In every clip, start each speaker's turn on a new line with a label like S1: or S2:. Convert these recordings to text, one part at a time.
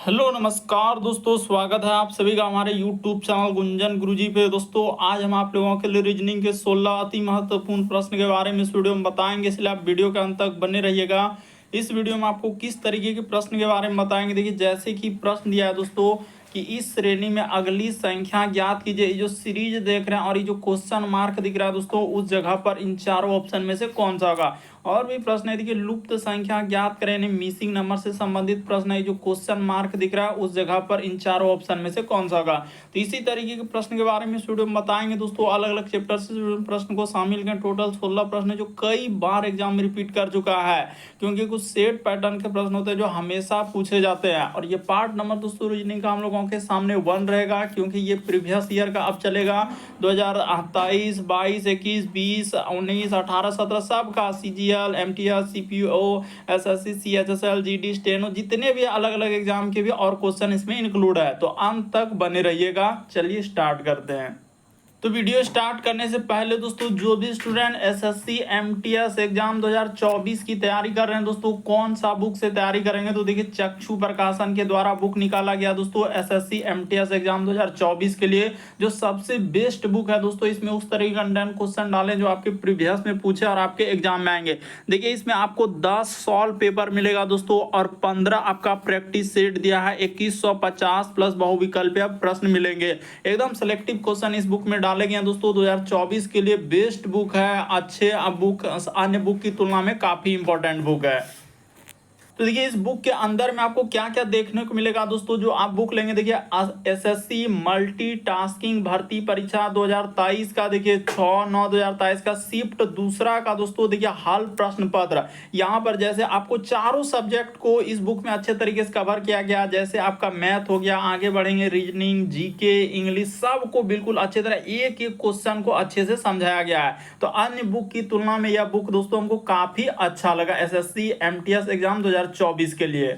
S1: Hello नमस्कार दोस्तों, स्वागत है आप सभी का हमारे यूट्यूब चैनल गुंजन गुरुजी पे। दोस्तों आज हम आप लोगों के लिए रीजनिंग के 16 अति महत्वपूर्ण प्रश्न के बारे में इस वीडियो में बताएंगे, इसलिए आप वीडियो के अंत तक बने रहिएगा। इस वीडियो में आपको किस तरीके के प्रश्न के बारे में बताएंगे। देखिए जैसे कि प्रश्न दिया है दोस्तों कि इस श्रेणी में अगली संख्या ज्ञात कीजिए। ये जो सीरीज देख रहे हैं और ये जो क्वेश्चन मार्क दिख रहा है दोस्तों, उस जगह पर इन चारों ऑप्शन में से कौन सा होगा। और भी प्रश्न है, देखिए लुप्त संख्या ज्ञात करें, यानी मिसिंग नंबर से संबंधित प्रश्न है। जो क्वेश्चन मार्क दिख रहा है उस जगह पर इन चारों ऑप्शन में से कौन सा होगा। तो इसी तरीके के प्रश्न के बारे में इस वीडियो में बताएंगे दोस्तों। अलग अलग चैप्टर से प्रश्न को शामिल करें। टोटल 16 प्रश्न है जो कई बार एग्जाम में रिपीट कर चुका है, क्योंकि कुछ सेट पैटर्न के प्रश्न होते हैं जो हमेशा पूछे जाते हैं। और ये पार्ट नंबर दोस्तों रीजनिंग का हम लोगों के सामने 1 रहेगा, क्योंकि ये प्रीवियस ईयर का अब चलेगा 2023, 22, 21, 20, 19, 18, 17 सबका CGL, MTS, CPO, SSC, CHSL, GD, steno, जितने भी अलग अलग एग्जाम के भी और क्वेश्चन इसमें इंक्लूड है। तो अंत तक बने रहिएगा। चलिए स्टार्ट करते हैं। तो वीडियो स्टार्ट करने से पहले दोस्तों, जो भी स्टूडेंट SSC MTS एग्जाम 2024 की तैयारी कर रहे हैं दोस्तों, कौन सा बुक से तैयारी करेंगे, तो देखिए चक्षु प्रकाशन के द्वारा बुक निकाला गया दोस्तों SSC MTS एग्जाम 2024 के लिए, जो सबसे बेस्ट बुक है दोस्तों। इसमें उस तरह के कंटेंट क्वेश्चन डालें जो आपके प्रीवियस में पूछे और आपके एग्जाम में आएंगे। देखिए इसमें आपको 10 सॉल्व पेपर मिलेगा दोस्तों, और 15 आपका प्रैक्टिस सेट दिया है। 2150 प्लस बहुविकल्पीय प्रश्न मिलेंगे। एकदम सेलेक्टिव क्वेश्चन इस बुक में डाले गए हैं दोस्तों। 2024 के लिए बेस्ट बुक है। अच्छे बुक अन्य बुक की तुलना में काफी इंपॉर्टेंट बुक है। तो देखिए इस बुक के अंदर में आपको क्या क्या देखने को मिलेगा दोस्तों, जो आप बुक लेंगे। देखिए SSC मल्टीटास्किंग भर्ती परीक्षा 2023 का, देखिए 6/9/2023 का शिफ्ट दूसरा का दोस्तों, देखिए हल प्रश्न पत्र। यहाँ पर जैसे आपको चारों सब्जेक्ट को इस बुक में अच्छे तरीके से कवर किया गया। जैसे आपका मैथ हो गया, आगे बढ़ेंगे रीजनिंग, GK, इंग्लिश, सबको बिल्कुल अच्छे तरह एक एक क्वेश्चन को अच्छे से समझाया गया है। तो अन्य बुक की तुलना में यह बुक दोस्तों हमको काफी अच्छा लगा SSC MTS एग्जाम 2024 के लिए।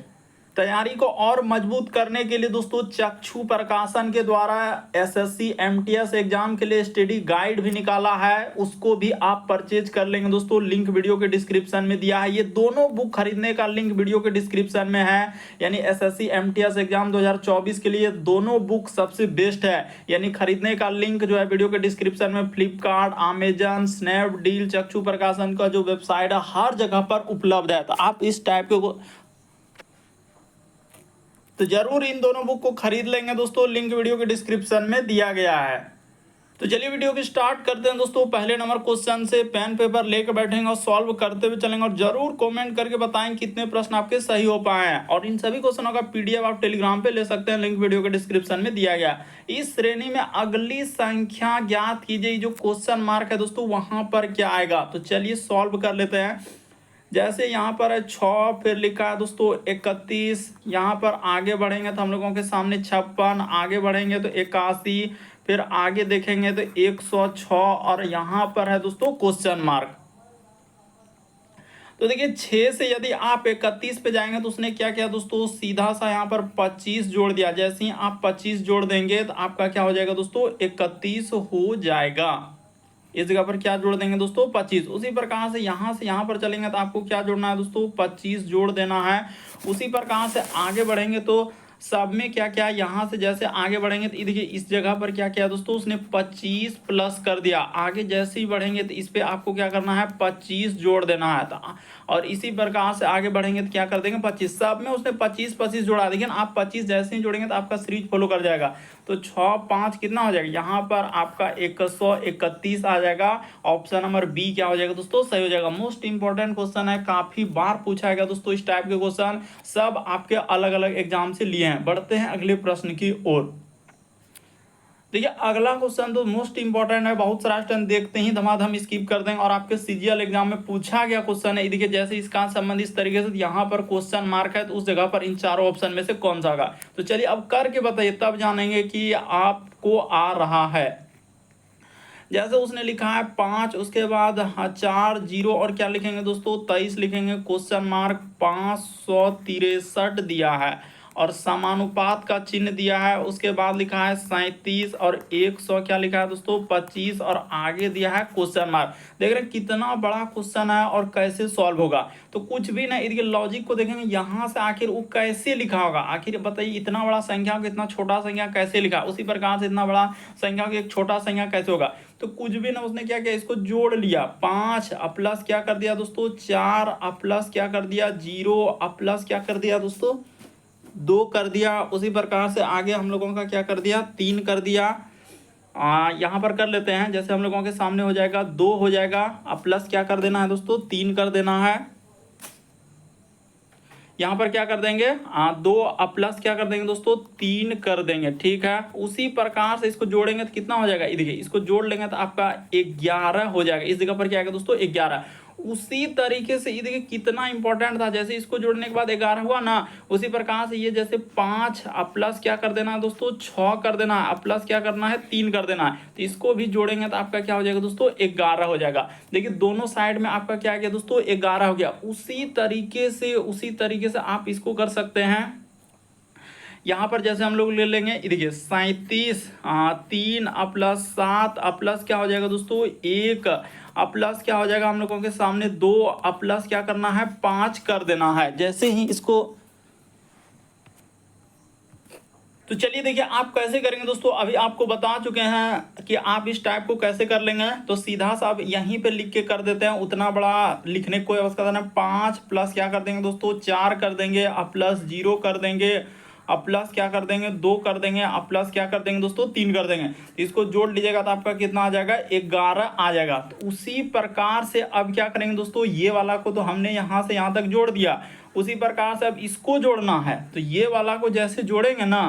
S1: तैयारी को और मजबूत करने के लिए दोस्तों चक्षु प्रकाशन के द्वारा SSC MTS एग्जाम के लिए स्टडी गाइड भी निकाला है, उसको भी आप परचेज कर लेंगे दोस्तों। लिंक वीडियो के डिस्क्रिप्शन में दिया है। ये दोनों बुक खरीदने का लिंक वीडियो के डिस्क्रिप्शन में है। यानी SSC MTS एग्जाम 2024 के लिए दोनों बुक सबसे बेस्ट है। यानी खरीदने का लिंक जो है वीडियो के डिस्क्रिप्शन में फ्लिपकार्ट, अमेजन, स्नैपडील, चक्षु प्रकाशन का जो वेबसाइट है हर जगह पर उपलब्ध है। तो आप इस टाइप के तो जरूर इन दोनों बुक को खरीद लेंगे दोस्तों। लिंक वीडियो के डिस्क्रिप्शन में दिया गया है। तो चलिए वीडियो की स्टार्ट करते हैं दोस्तों। पहले नंबर क्वेश्चन से पेन पेपर लेकर बैठेंगे और सॉल्व करते हुए चलेंगे, और जरूर कमेंट करके बताएं कितने प्रश्न आपके सही हो पाए हैं। और इन सभी क्वेश्चनों का PDF आप टेलीग्राम पे ले सकते हैं, लिंक वीडियो के डिस्क्रिप्शन में दिया गया। इस श्रेणी में अगली संख्या ज्ञात कीजिए। जो क्वेश्चन मार्क है दोस्तों वहां पर क्या आएगा, तो चलिए सॉल्व कर लेते हैं। जैसे यहाँ पर है 6, फिर लिखा है दोस्तों 31। यहाँ पर आगे बढ़ेंगे तो हम लोगों के सामने 56, आगे बढ़ेंगे तो 81, फिर आगे देखेंगे तो 106, और यहाँ पर है दोस्तों क्वेश्चन मार्क। तो देखिए 6 से यदि आप 31 पे जाएंगे तो उसने क्या किया दोस्तों, सीधा सा यहाँ पर 25 जोड़ दिया। जैसे ही आप 25 जोड़ देंगे तो आपका क्या हो जाएगा दोस्तों, 31 हो जाएगा। इस जगह पर क्या जोड़ देंगे दोस्तों, 25। उसी प्रकार से यहाँ पर चलेंगे तो आपको क्या जोड़ना है दोस्तों, 25 जोड़ देना है। उसी प्रकार से आगे बढ़ेंगे तो सब में क्या क्या, यहाँ से जैसे आगे बढ़ेंगे तो देखिए इस जगह पर क्या किया दोस्तों, उसने 25 प्लस कर दिया। आगे जैसे ही बढ़ेंगे तो इस पे आपको क्या करना है, 25 जोड़ देना है। और इसी प्रकार से आगे बढ़ेंगे तो क्या कर देंगे, 25। सब में उसने 25 जोड़ा। लेकिन आप 25 जैसे ही जोड़ेंगे तो आपका सीरीज फॉलो कर जाएगा। तो 6 5 कितना हो जाएगा, यहाँ पर आपका 131 आ जाएगा। ऑप्शन नंबर बी क्या हो जाएगा दोस्तों, सही हो जाएगा। मोस्ट इंपॉर्टेंट क्वेश्चन है, काफी बार पूछा गया दोस्तों इस टाइप के क्वेश्चन, सब आपके अलग अलग एग्जाम से लिए हैं। बढ़ते हैं अगले प्रश्न की ओर। देखिए अगला क्वेश्चन तो मोस्ट इंपॉर्टेंट है। बहुत सारा स्टूडेंट देखते ही धमाधम स्किप कर देंगे, और आपके CGL एग्जाम में पूछा गया क्वेश्चन है। देखिए जैसे इसका संबंध इस तरीके से, यहाँ पर क्वेश्चन मार्क है तो उस जगह पर इन चारों ऑप्शन में से कौन सा होगा। तो चलिए अब करके बताइए, तब जानेंगे कि आपको आ रहा है। जैसे उसने लिखा है 5, उसके बाद 4 0, और क्या लिखेंगे दोस्तों, 23 लिखेंगे, क्वेश्चन मार्क 563 दिया है। और समानुपात का चिन्ह दिया है। उसके बाद लिखा है 37 और 100 क्या लिखा है दोस्तों 25 और आगे दिया है क्वेश्चन मार्क। देख रहे हैं कितना बड़ा क्वेश्चन है और कैसे सॉल्व होगा। तो कुछ भी ना, इसके लॉजिक को देखेंगे यहाँ से आखिर वो कैसे लिखा होगा। आखिर बताइए इतना बड़ा संख्या को इतना छोटा संख्या कैसे लिखा, उसी प्रकार से इतना बड़ा संख्या को एक छोटा संख्या कैसे होगा। तो कुछ भी ना, उसने क्या किया इसको जोड़ लिया, 5 प्लस क्या कर दिया दोस्तों 4 प्लस क्या कर दिया 0 प्लस क्या कर दिया दोस्तों 2 कर दिया। उसी प्रकार से आगे हम लोगों का क्या कर दिया 3 कर दिया। यहाँ पर कर लेते हैं, जैसे हम लोगों के सामने हो जाएगा 2 हो जाएगा, प्लस क्या कर देना है दोस्तों 3 कर देना है। यहाँ पर क्या कर देंगे 2 प्लस क्या कर देंगे दोस्तों 3 कर देंगे, ठीक है। उसी प्रकार से इसको जोड़ेंगे तो कितना हो जाएगा, ये देखिए इसको जोड़ लेंगे तो आपका 11 हो जाएगा। इस जगह पर क्या आएगा दोस्तों 11। उसी तरीके से ये देखिए कितना इंपॉर्टेंट था, जैसे इसको जोड़ने के बाद 11 हुआ ना, उसी प्रकार से ये जैसे 5 प्लस क्या कर देना है दोस्तों 6 कर देना है, प्लस क्या करना है 3 कर देना है। तो इसको भी जोड़ेंगे तो आपका क्या हो जाएगा दोस्तों 11 हो जाएगा। देखिए दोनों साइड में आपका क्या गया दोस्तों 11 हो गया। उसी तरीके से आप इसको कर सकते हैं। यहाँ पर जैसे हम लोग ले लेंगे, देखिए 37 3 प्लस 7 प्लस क्या हो जाएगा दोस्तों 1 प्लस क्या हो जाएगा हम लोगों के सामने 2 प्लस क्या करना है 5 कर देना है। जैसे ही इसको, तो चलिए देखिए आप कैसे करेंगे दोस्तों, अभी आपको बता चुके हैं कि आप इस टाइप को कैसे कर लेंगे। तो सीधा सा आप यहीं पे लिख के कर देते हैं, उतना बड़ा लिखने की कोई आवश्यकता नहीं। 5 प्लस क्या कर देंगे दोस्तों 4 कर देंगे, प्लस 0 कर देंगे, प्लस क्या कर देंगे 2 कर देंगे, प्लस क्या कर देंगे दोस्तों 3 कर देंगे। तो इसको जोड़ लीजिएगा तो आपका कितना आ जाएगा 11 आ जाएगा। तो उसी प्रकार से अब क्या करेंगे दोस्तों, ये वाला को तो हमने यहाँ से यहाँ तक जोड़ दिया, उसी प्रकार से अब इसको जोड़ना है। तो ये वाला को जैसे जोड़ेंगे ना,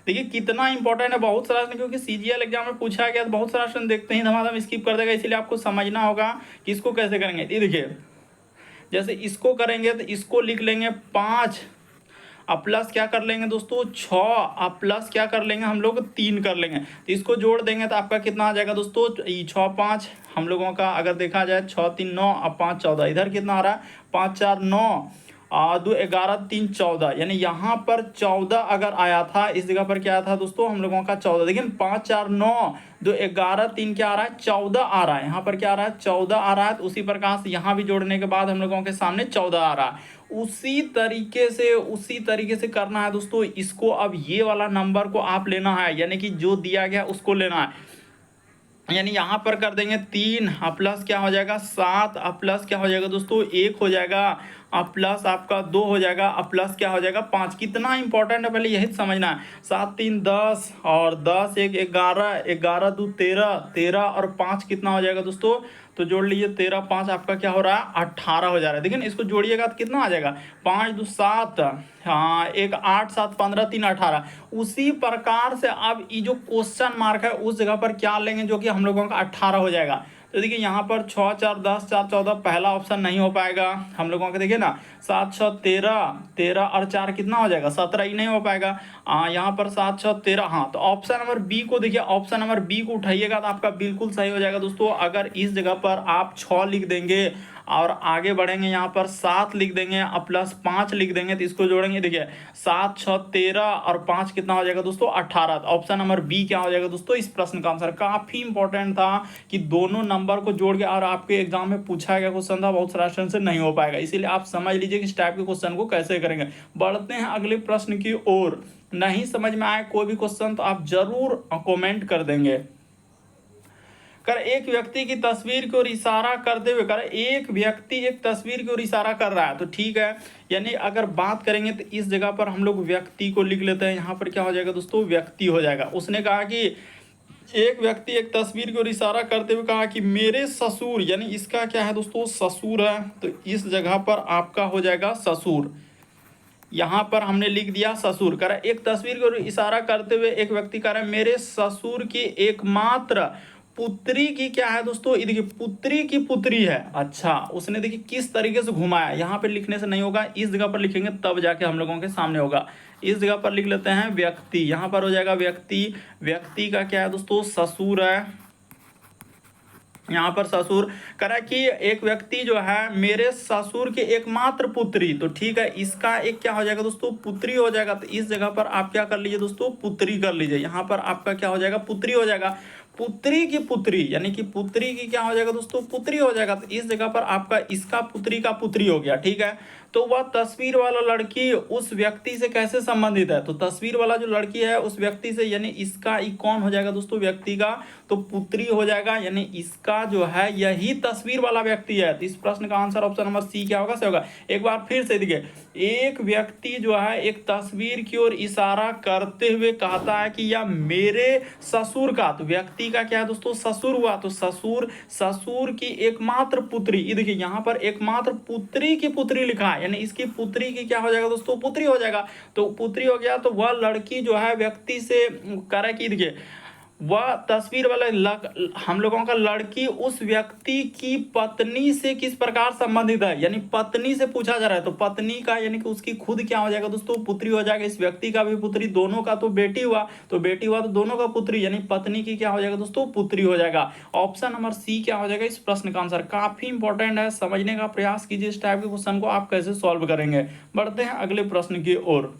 S1: देखिए कितना इंपॉर्टेंट है। बहुत सारा क्योंकि सीजीएल एग्जाम में पूछा गया तो बहुत सारा स्टूडेंट देखते ही धमाधम स्किप कर देगा, इसलिए आपको समझना होगा कि इसको कैसे करेंगे। ये देखिए जैसे इसको करेंगे तो इसको लिख लेंगे 5 प्लस क्या कर लेंगे दोस्तों 6 प्लस क्या कर लेंगे हम लोग 3 कर लेंगे। तो इसको जोड़ देंगे तो आपका कितना आ जाएगा दोस्तों 6 5 हम लोगों का अगर देखा जाए 6 3 9 अब 5 14, इधर कितना आ रहा है 5 4 9 2 11 3 14, यानी यहाँ पर 14 अगर आया था, इस जगह पर क्या आया था दोस्तों हम लोगों का 14। लेकिन 5 4 9 2 11 3 क्या आ रहा है 14 आ रहा है, यहाँ पर क्या आ रहा है 14 आ रहा है। तो उसी प्रकार से यहाँ भी जोड़ने के बाद हम लोगों के सामने 14 आ रहा है। उसी तरीके से करना है दोस्तों इसको। अब ये वाला नंबर को आप लेना है, यानी कि जो दिया गया उसको लेना है। यानी यहाँ पर कर देंगे 3 प्लस क्या हो जाएगा 7 प्लस क्या हो जाएगा दोस्तों 1 हो जाएगा, प्लस आपका 2 हो जाएगा, प्लस क्या हो जाएगा 5। कितना इंपॉर्टेंट है पहले यही समझना है। 7 3 10 और 10 1 11 11 2 13 13 और 5 कितना हो जाएगा दोस्तों, तो जोड़ लीजिए 13 5 आपका क्या हो रहा है 18 हो जा रहा है। देखिए इसको जोड़िएगा तो कितना आ जाएगा 5 2 7 1 8 7 15 3 18। उसी प्रकार से अब ये जो क्वेश्चन मार्क है उस जगह पर क्या लेंगे जो कि हम लोगों का 18 हो जाएगा। तो देखिए यहाँ पर 6 4 10 4 14 पहला ऑप्शन नहीं हो पाएगा हम लोगों का। देखिए ना 7 6 13 13 और 4 कितना हो जाएगा 17, ही नहीं हो पाएगा। यहाँ पर 7 6 13, हाँ तो ऑप्शन नंबर बी को देखिए, ऑप्शन नंबर बी को उठाइएगा तो आपका बिल्कुल सही हो जाएगा दोस्तों। अगर इस जगह पर आप 6 लिख देंगे और आगे बढ़ेंगे यहाँ पर 7 लिख देंगे और प्लस 5 लिख देंगे तो इसको जोड़ेंगे, देखिए 7 6 13 और 5 कितना हो जाएगा दोस्तों 18। तो ऑप्शन नंबर बी क्या हो जाएगा दोस्तों इस प्रश्न का आंसर। काफी इंपॉर्टेंट था कि दोनों नंबर को जोड़ के, और आपके एग्जाम में पूछा गया क्वेश्चन था, बहुत सारा क्वेश्चन से नहीं हो पाएगा, इसीलिए आप समझ लीजिए कि इस टाइप के क्वेश्चन को कैसे करेंगे। बढ़ते हैं अगले प्रश्न की ओर। नहीं समझ में आए कोई भी क्वेश्चन तो आप जरूर कमेंट कर देंगे। कर एक व्यक्ति की तस्वीर की ओर इशारा करते हुए, कर एक व्यक्ति एक तस्वीर की ओर इशारा कर रहा है, तो ठीक है। यानी अगर बात करेंगे तो इस जगह पर हम लोग व्यक्ति को लिख लेते हैं। यहाँ पर क्या हो जाएगा दोस्तों व्यक्ति हो जाएगा। उसने कहा कि एक व्यक्ति एक तस्वीर की ओर इशारा करते हुए कहा कि मेरे ससुर, यानी इसका क्या है दोस्तों ससुर है, तो इस जगह पर आपका हो जाएगा ससुर। यहाँ पर हमने लिख दिया ससुर। कर एक तस्वीर की ओर इशारा करते हुए एक व्यक्ति कह रहा है मेरे ससुर की एकमात्र पुत्री की क्या है दोस्तों, ये देखिए पुत्री की पुत्री है। अच्छा, उसने देखिए किस तरीके से घुमाया, यहाँ पे लिखने से नहीं होगा, इस जगह पर लिखेंगे तब जाके हम लोगों के सामने होगा। इस जगह पर लिख लेते हैं व्यक्ति, यहाँ पर हो जाएगा व्यक्ति। व्यक्ति का क्या है दोस्तों ससुर है। यहाँ पर ससुर करा कि एक व्यक्ति जो है मेरे ससुर के एकमात्र पुत्री, तो ठीक है इसका एक क्या हो जाएगा दोस्तों, पुत्री हो जाएगा। तो इस जगह पर आप क्या कर लीजिए दोस्तों, पुत्री कर लीजिए। यहाँ पर आपका क्या हो जाएगा, पुत्री हो जाएगा। पुत्री की पुत्री यानी कि पुत्री की क्या हो जाएगा दोस्तों, पुत्री हो जाएगा। तो इस जगह पर आपका इसका पुत्री का पुत्री हो गया, ठीक है। तो वह तस्वीर वाला लड़की उस व्यक्ति से कैसे संबंधित है, तो तस्वीर वाला जो लड़की है उस व्यक्ति से, यानी इसका कौन हो जाएगा दोस्तों, व्यक्ति का तो पुत्री हो जाएगा, यानी इसका जो है यही तस्वीर वाला व्यक्ति है। तो इस प्रश्न का आंसर ऑप्शन नंबर सी क्या होगा, सही होगा। एक बार फिर से देखिए, एक व्यक्ति जो है एक तस्वीर की ओर इशारा करते हुए कहता है कि यह मेरे ससुर का, तो व्यक्ति का क्या है दोस्तों, ससुर हुआ। तो ससुर की एकमात्र पुत्री, ये देखिए यहाँ पर एकमात्र पुत्री की पुत्री लिखा है, यानी इसकी पुत्री की क्या हो जाएगा दोस्तों, पुत्री हो जाएगा। तो पुत्री हो गया, तो वह लड़की जो है व्यक्ति से करा कि देखिए वह तस्वीर वाला हम लोगों का लड़की उस व्यक्ति की पत्नी से किस प्रकार संबंधित है, यानी पत्नी से पूछा जा रहा है। तो पत्नी का यानी कि उसकी खुद क्या हो जाएगा दोस्तों, पुत्री हो जाएगा। इस व्यक्ति का भी पुत्री, दोनों का तो बेटी हुआ, तो बेटी हुआ तो दोनों का पुत्री, यानी पत्नी की क्या हो जाएगा दोस्तों, पुत्री हो जाएगा। ऑप्शन नंबर सी क्या हो जाएगा इस प्रश्न का आंसर। काफी इंपॉर्टेंट है, समझने का प्रयास कीजिए इस टाइप के क्वेश्चन को आप कैसे सॉल्व करेंगे। बढ़ते हैं अगले प्रश्न की ओर।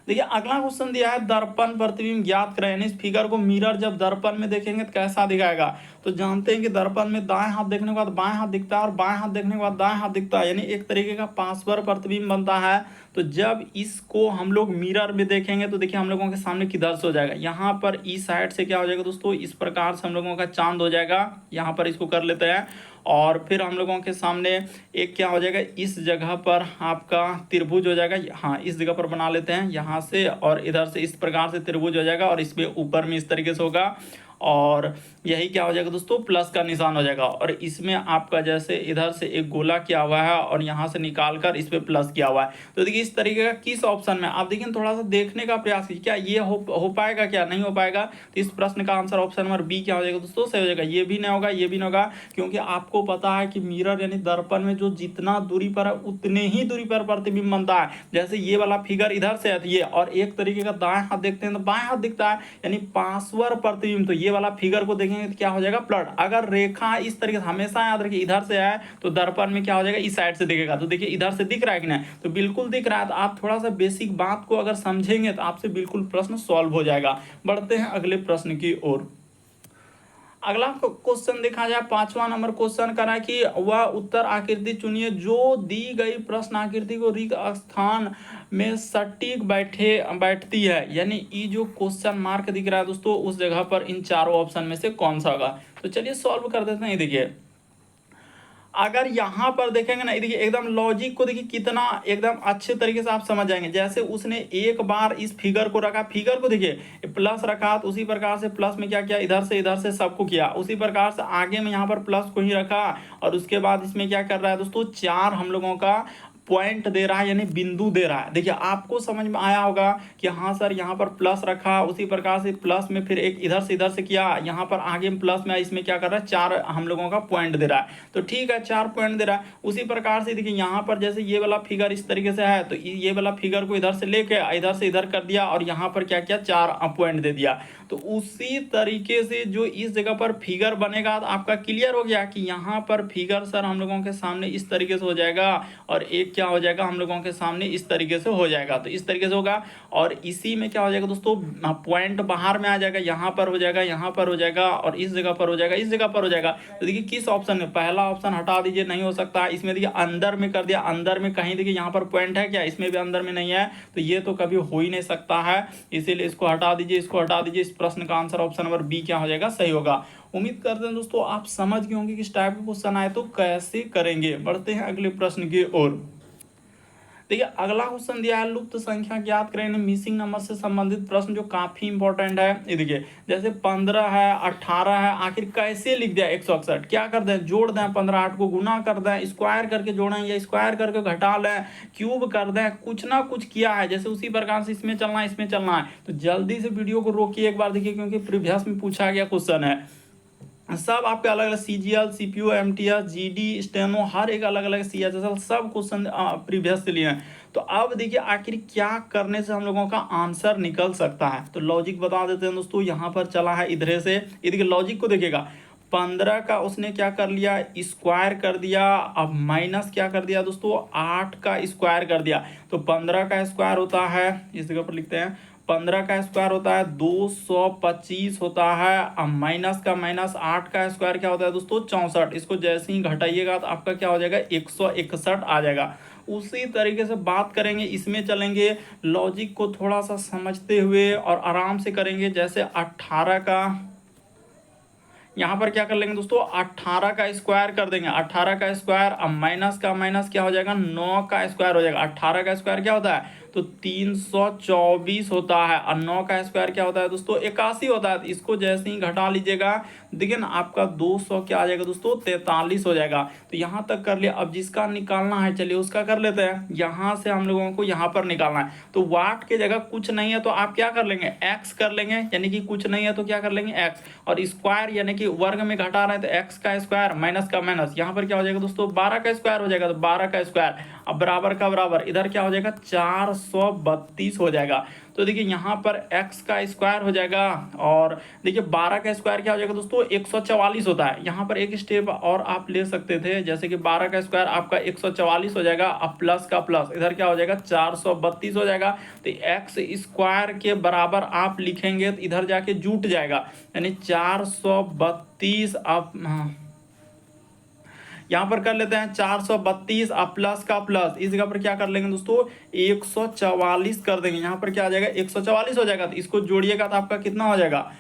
S1: देखिए अगला क्वेश्चन दिया है, दर्पण प्रतिबिंब ज्ञात करें, यानी इस फिगर को मिरर जब दर्पण में देखेंगे तो कैसा दिखाएगा। तो जानते हैं कि दर्पण में दाएं हाथ देखने के बाद बाएं हाथ दिखता है और बाएं हाथ देखने के बाद दाएं हाथ दिखता है, यानी एक तरीके का पार्श्व प्रतिबिंब बनता है। तो जब इसको हम लोग मिरर में देखेंगे तो देखिए हम लोगों के सामने किधर से हो जाएगा, यहाँ पर इस साइड से क्या हो जाएगा दोस्तों, इस प्रकार से हम लोगों का चांद हो जाएगा। यहाँ पर इसको कर लेते हैं और फिर हम लोगों के सामने एक क्या हो जाएगा, इस जगह पर आपका त्रिभुज हो जाएगा। हाँ इस जगह पर बना लेते हैं यहाँ से, और इधर से इस प्रकार से त्रिभुज हो जाएगा और इसमें ऊपर में इस तरीके से होगा, और यही क्या हो जाएगा दोस्तों, प्लस का निशान हो जाएगा। और इसमें आपका जैसे इधर से एक गोला किया हुआ है और यहाँ से निकाल कर इस पे प्लस किया हुआ है। तो देखिए इस तरीके का किस ऑप्शन में, आप देखिए थोड़ा सा देखने का प्रयास कीजिए, क्या ये हो पाएगा, क्या नहीं हो पाएगा। तो इस प्रश्न का आंसर ऑप्शन नंबर बी क्या हो जाएगा दोस्तों, सही हो जाएगा। ये भी नहीं होगा, ये भी नहीं होगा, क्योंकि आपको पता है कि मिरर यानी दर्पण में जो जितना दूरी पर है उतने ही दूरी पर प्रतिबिंब बनता है। जैसे ये वाला फिगर इधर से है ये, और एक तरीके का दाएं हाथ देखते हैं तो बाएं हाथ दिखता है, यानी पार्श्व प्रतिबिंब। तो ये वाला फिगर को देखेंगे तो क्या हो जाएगा, प्लॉट। अगर रेखा इस तरीके से, हमेशा याद रखिए इधर से है तो दर्पण में क्या हो जाएगा, इस साइड से दिखेगा। तो देखिए इधर से दिख रहा है कि नहीं, तो बिल्कुल दिख रहा है। तो आप थोड़ा सा बेसिक बात को अगर समझेंगे तो आपसे बिल्कुल प्रश्न सॉल्व हो जाएगा। बढ़ते हैं अगले प्रश्न की ओर। अगला क्वेश्चन देखा जाए, 5वां नंबर क्वेश्चन करा है कि वह उत्तर आकृति चुनिए जो दी गई प्रश्न आकृति को रिक्त स्थान में सटीक बैठती है, यानी ये जो क्वेश्चन मार्क दिख रहा है दोस्तों उस जगह पर इन चारों ऑप्शन में से कौन सा होगा। तो चलिए सॉल्व कर देते हैं। देखिए अगर यहाँ पर देखेंगे ना, देखिए एकदम लॉजिक को देखिए कितना एकदम अच्छे तरीके से आप समझ जाएंगे। जैसे उसने एक बार इस फिगर को रखा, फिगर को देखिए प्लस रखा, तो उसी प्रकार से प्लस में क्या किया, इधर से सबको किया। उसी प्रकार से आगे में यहाँ पर प्लस को ही रखा, और उसके बाद इसमें क्या कर रहा है दोस्तों, चार हम लोगों का पॉइंट दे रहा है, यानी बिंदु दे रहा है। देखिए आपको समझ में आया होगा कि हाँ सर यहाँ पर प्लस रखा, उसी प्रकार से प्लस में फिर एक इधर से किया, यहाँ पर आगे में प्लस में इसमें क्या कर रहा है, चार हम लोगों का पॉइंट दे रहा है। तो ठीक है, चार पॉइंट दे रहा है। उसी प्रकार से देखिए यहाँ पर जैसे ये वाला फिगर इस तरीके से है, तो ये वाला फिगर को इधर से लेके इधर से इधर कर दिया, और यहाँ पर क्या किया, चार पॉइंट दे दिया। तो उसी तरीके से जो इस जगह पर फिगर बनेगा, तो आपका क्लियर हो गया कि यहाँ पर फिगर सर हम लोगों के सामने इस तरीके से हो जाएगा, और एक क्या हो जाएगा हम लोगों के सामने इस तरीके से हो जाएगा। तो इस तरीके से होगा, और इसी में क्या हो जाएगा दोस्तों, पॉइंट बाहर में आ जाएगा, यहाँ पर हो जाएगा, यहाँ पर हो जाएगा, और इस जगह पर हो जाएगा, इस जगह पर हो जाएगा। तो देखिए किस ऑप्शन में, पहला ऑप्शन हटा दीजिए, नहीं हो सकता। इसमें देखिए अंदर में कर दिया, अंदर में कहीं देखिए यहाँ पर पॉइंट है क्या, इसमें भी अंदर में नहीं है, तो ये तो कभी हो ही नहीं सकता है, इसीलिए इसको हटा दीजिए, इसको हटा दीजिए। इस प्रश्न का आंसर ऑप्शन नंबर बी क्या हो जाएगा, सही होगा। उम्मीद करते हैं दोस्तों आप समझ गए होंगे किस टाइप का क्वेश्चन आए तो कैसे करेंगे। बढ़ते हैं अगले प्रश्न की ओर। देखिए अगला क्वेश्चन दिया है, लुप्त संख्या ज्ञात करें, मिसिंग नंबर से संबंधित प्रश्न जो काफी इंपॉर्टेंट है। ये देखिए जैसे 15 है, 18 है, आखिर कैसे लिख दिया 161, क्या कर दें, जोड़ दें, 15 8 को गुना कर दें, स्क्वायर करके जोड़ें, या स्क्वायर करके घटा लें, क्यूब कर दें, कुछ ना कुछ किया है। जैसे उसी प्रकार से इसमें चलना है, इसमें चलना है। तो जल्दी से वीडियो को रोकिए एक बार, देखिए क्योंकि प्रीवियस में पूछा गया क्वेश्चन है। सब आपके अलग अलग CGL, CPU, MTS, GD, steno, हर एक अलग अलग CHSL सब क्वेश्चन प्रीवियस से लिए हैं। तो अब देखिए आखिर क्या करने से हम लोगों का आंसर निकल सकता है। तो लॉजिक बता देते हैं दोस्तों, यहाँ पर चला है इधर से, ये देखिए लॉजिक को देखिएगा, 15 का उसने क्या कर लिया, स्क्वायर कर दिया। अब माइनस क्या कर दिया दोस्तों, 8 का स्क्वायर कर दिया। तो 15 का स्क्वायर होता है, इस जगह पर लिखते हैं, 15 का स्क्वायर होता है 225 होता है। अब माइनस का माइनस 8 का स्क्वायर क्या होता है दोस्तों, 64। इसको जैसे ही घटाइएगा तो आपका क्या हो जाएगा, 161 आ जाएगा। उसी तरीके से बात करेंगे, इसमें चलेंगे, लॉजिक को थोड़ा सा समझते हुए और आराम से करेंगे। जैसे 18 का, यहाँ पर क्या कर लेंगे दोस्तों, 18 का स्क्वायर कर देंगे, 18 का स्क्वायर। अब माइनस का माइनस क्या हो जाएगा, 9 का स्क्वायर हो जाएगा। 18 का स्क्वायर क्या होता है, तो 324 होता है। और 9 का स्क्वायर क्या होता है दोस्तों, 81 होता है। तो इसको जैसे ही घटा लीजिएगा, देखिए ना आपका 200 क्या आ जाएगा दोस्तों, 43 हो जाएगा। तो यहाँ तक कर लिया। अब जिसका निकालना है चलिए उसका कर लेते हैं। यहाँ से हम लोगों को यहाँ पर निकालना है, तो वाट के जगह कुछ नहीं है तो आप क्या कर लेंगे, एक्स कर लेंगे, यानी कि कुछ नहीं है तो क्या कर लेंगे, एक्स। और स्क्वायर यानी कि वर्ग में घटा रहे हैं तो एक्स का स्क्वायर माइनस का माइनस, यहाँ पर क्या हो जाएगा दोस्तों, 12 का स्क्वायर हो जाएगा। तो 12 का स्क्वायर, अब बराबर का बराबर, इधर क्या हो जाएगा, 432 हो जाएगा। तो देखिए यहाँ पर x का स्क्वायर हो जाएगा, और देखिए 12 का स्क्वायर क्या हो जाएगा दोस्तों, 144 होता है। यहाँ पर एक स्टेप और आप ले सकते थे, जैसे कि 12 का स्क्वायर आपका 144 हो जाएगा। अब प्लस का प्लस, इधर क्या हो जाएगा, 432 हो जाएगा। तो x स्क्वायर के बराबर आप लिखेंगे तो इधर जाके जुट जाएगा, यानी 432। आप यहाँ पर कर लेते हैं 432, अब प्लस का प्लस, इस जगह पर क्या कर लेंगे दोस्तों, 144 कर देंगे। यहाँ पर क्या आ जाएगा, 144 हो जाएगा। तो इसको जोड़िएगा तो आपका कितना हो जाएगा,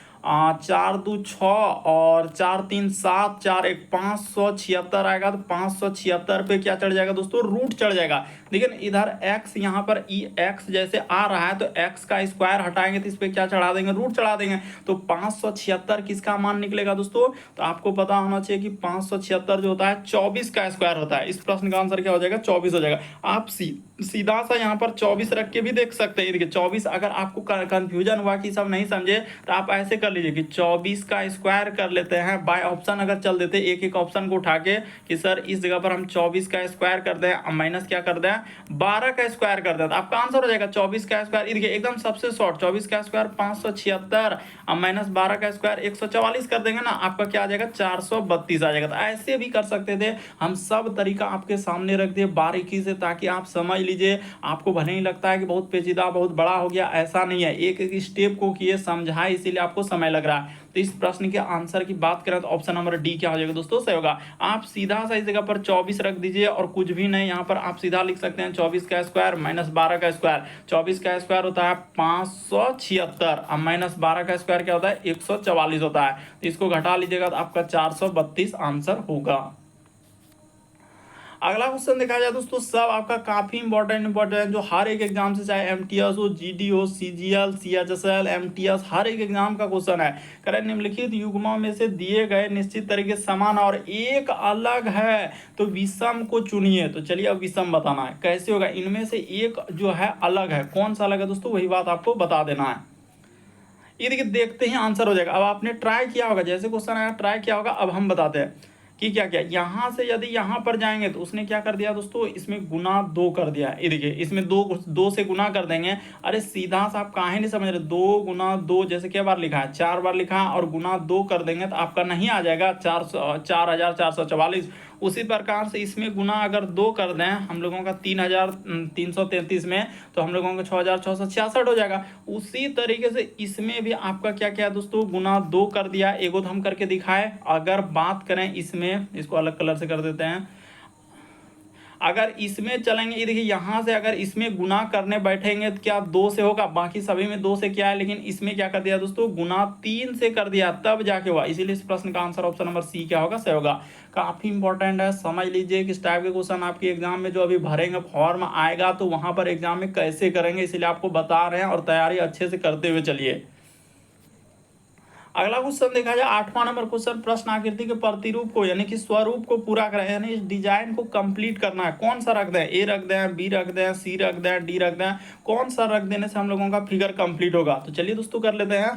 S1: 4 2 6 और 4 3 7, 4 1 576 आएगा। तो 576 पे क्या चढ़ जाएगा दोस्तों, रूट चढ़ जाएगा। लेकिन इधर x, यहाँ पर x जैसे आ रहा है तो x का स्क्वायर हटाएंगे तो इस पर क्या चढ़ा देंगे, रूट चढ़ा देंगे। तो 576 किसका मान निकलेगा दोस्तों, तो आपको पता होना चाहिए कि 576 जो होता है 24 का स्क्वायर होता है। इस प्रश्न का आंसर क्या हो जाएगा, 24 हो जाएगा। आप सीधा सा यहाँ पर 24 रख के भी देख सकते हैं। देखिए 24, अगर आपको कंफ्यूजन हुआ कि सब नहीं समझे तो आप ऐसे कर लीजिए कि 24 का स्क्वायर कर लेते हैं। बाय ऑप्शन अगर चल देते, एक एक ऑप्शन को उठा के, कि सर इस जगह पर हम 24 का स्क्वायर कर दें, माइनस क्या कर दें, 12 का स्क्वायर कर दें, तो आपका आंसर हो जाएगा 24 का स्क्वायर। देखिए एकदम सबसे शॉर्ट, 24 का स्क्वायर 576, अब माइनस 12 का स्क्वायर 144 कर देंगे ना, आपका क्या आ जाएगा, 432 आ जाएगा। तो ऐसे भी कर सकते थे, हम सब तरीका आपके सामने रख दिए बारीकी से, ताकि आप समझ लीजिए। आपको भले ही लगता है कि बहुत पेचीदा, बहुत बड़ा हो गया, ऐसा नहीं है। एक एक स्टेप को किए, समझाए, इसीलिए आपको समय लग रहा है। तो इस प्रश्न के आंसर की बात करें तो ऑप्शन नंबर डी क्या हो जाएगा दोस्तों, सही होगा। आप सीधा सा इस जगह पर 24 रख दीजिए और कुछ भी नहीं, यहाँ पर आप सीधा लिख सकते हैं 24 का स्क्वायर माइनस 12 का स्क्वायर। 24 का स्क्वायर होता है 576, अब माइनस 12 का स्क्वायर क्या होता है, 144 होता है। तो इसको घटा लीजिएगा तो आपका 432 आंसर होगा। अगला क्वेश्चन देखा जाए दोस्तों, सब आपका काफी इंपॉर्टेंट जो हर एक एग्जाम से, चाहे एमटीएस हो, जीडी हो, सीजीएल, सीएचएसएल, एमटीएस, हर एक एग्जाम का क्वेश्चन है। करें निम्नलिखित युग्मों में से दिए गए निश्चित तरीके समान और एक अलग है तो विषम को चुनिए। तो चलिए अब विषम बताना है, कैसे होगा। इनमें से एक जो है अलग है, कौन सा अलग है दोस्तों, वही बात आपको बता देना है। ये देखिए देखते ही आंसर हो जाएगा। अब आपने ट्राई किया होगा, जैसे क्वेश्चन आया ट्राई किया होगा। अब हम बताते हैं कि क्या क्या, यहाँ से यदि यहाँ पर जाएंगे तो उसने क्या कर दिया दोस्तों, इसमें गुना 2 कर दिया। ये देखिए इसमें दो से गुना कर देंगे। अरे सीधा सा आप काहे नहीं समझ रहे, 2 गुना 2 जैसे क्या बार लिखा है, 4 बार लिखा है, और गुना 2 कर देंगे तो आपका नहीं आ जाएगा 4444। उसी प्रकार से इसमें गुना अगर 2 कर दें हम लोगों का 3333 में, तो हम लोगों का 6666 हो जाएगा। उसी तरीके से इसमें भी आपका क्या क्या दोस्तों, गुना 2 कर दिया। एगो तो हम करके दिखाए। अगर बात करें इसमें, इसको अलग कलर से कर देते हैं, अगर इसमें चलेंगे, ये देखिए यहाँ से अगर इसमें गुना करने बैठेंगे तो क्या 2 से होगा, बाकी सभी में 2 से क्या है, लेकिन इसमें क्या कर दिया दोस्तों, गुना 3 से कर दिया, तब जाके हुआ। इसीलिए इस प्रश्न का आंसर ऑप्शन नंबर सी क्या होगा, सही होगा। काफी इंपॉर्टेंट है, समझ लीजिए किस टाइप के क्वेश्चन आपके एग्जाम में जो अभी भरेंगे, फॉर्म आएगा तो वहां पर एग्जाम में कैसे करेंगे, इसीलिए आपको बता रहे हैं, और तैयारी अच्छे से करते हुए चलिए। अगला क्वेश्चन देखा जाए 8वां नंबर क्वेश्चन, प्रश्न आकृति के प्रतिरूप को यानी कि स्वरूप को पूरा करें, यानी इस डिजाइन को कंप्लीट करना है। कौन सा रख दें, ए रख दें, बी रख दें, सी रख दें, डी रख दें, कौन सा रख देने से हम लोगों का फिगर कंप्लीट होगा। तो चलिए दोस्तों कर लेते हैं।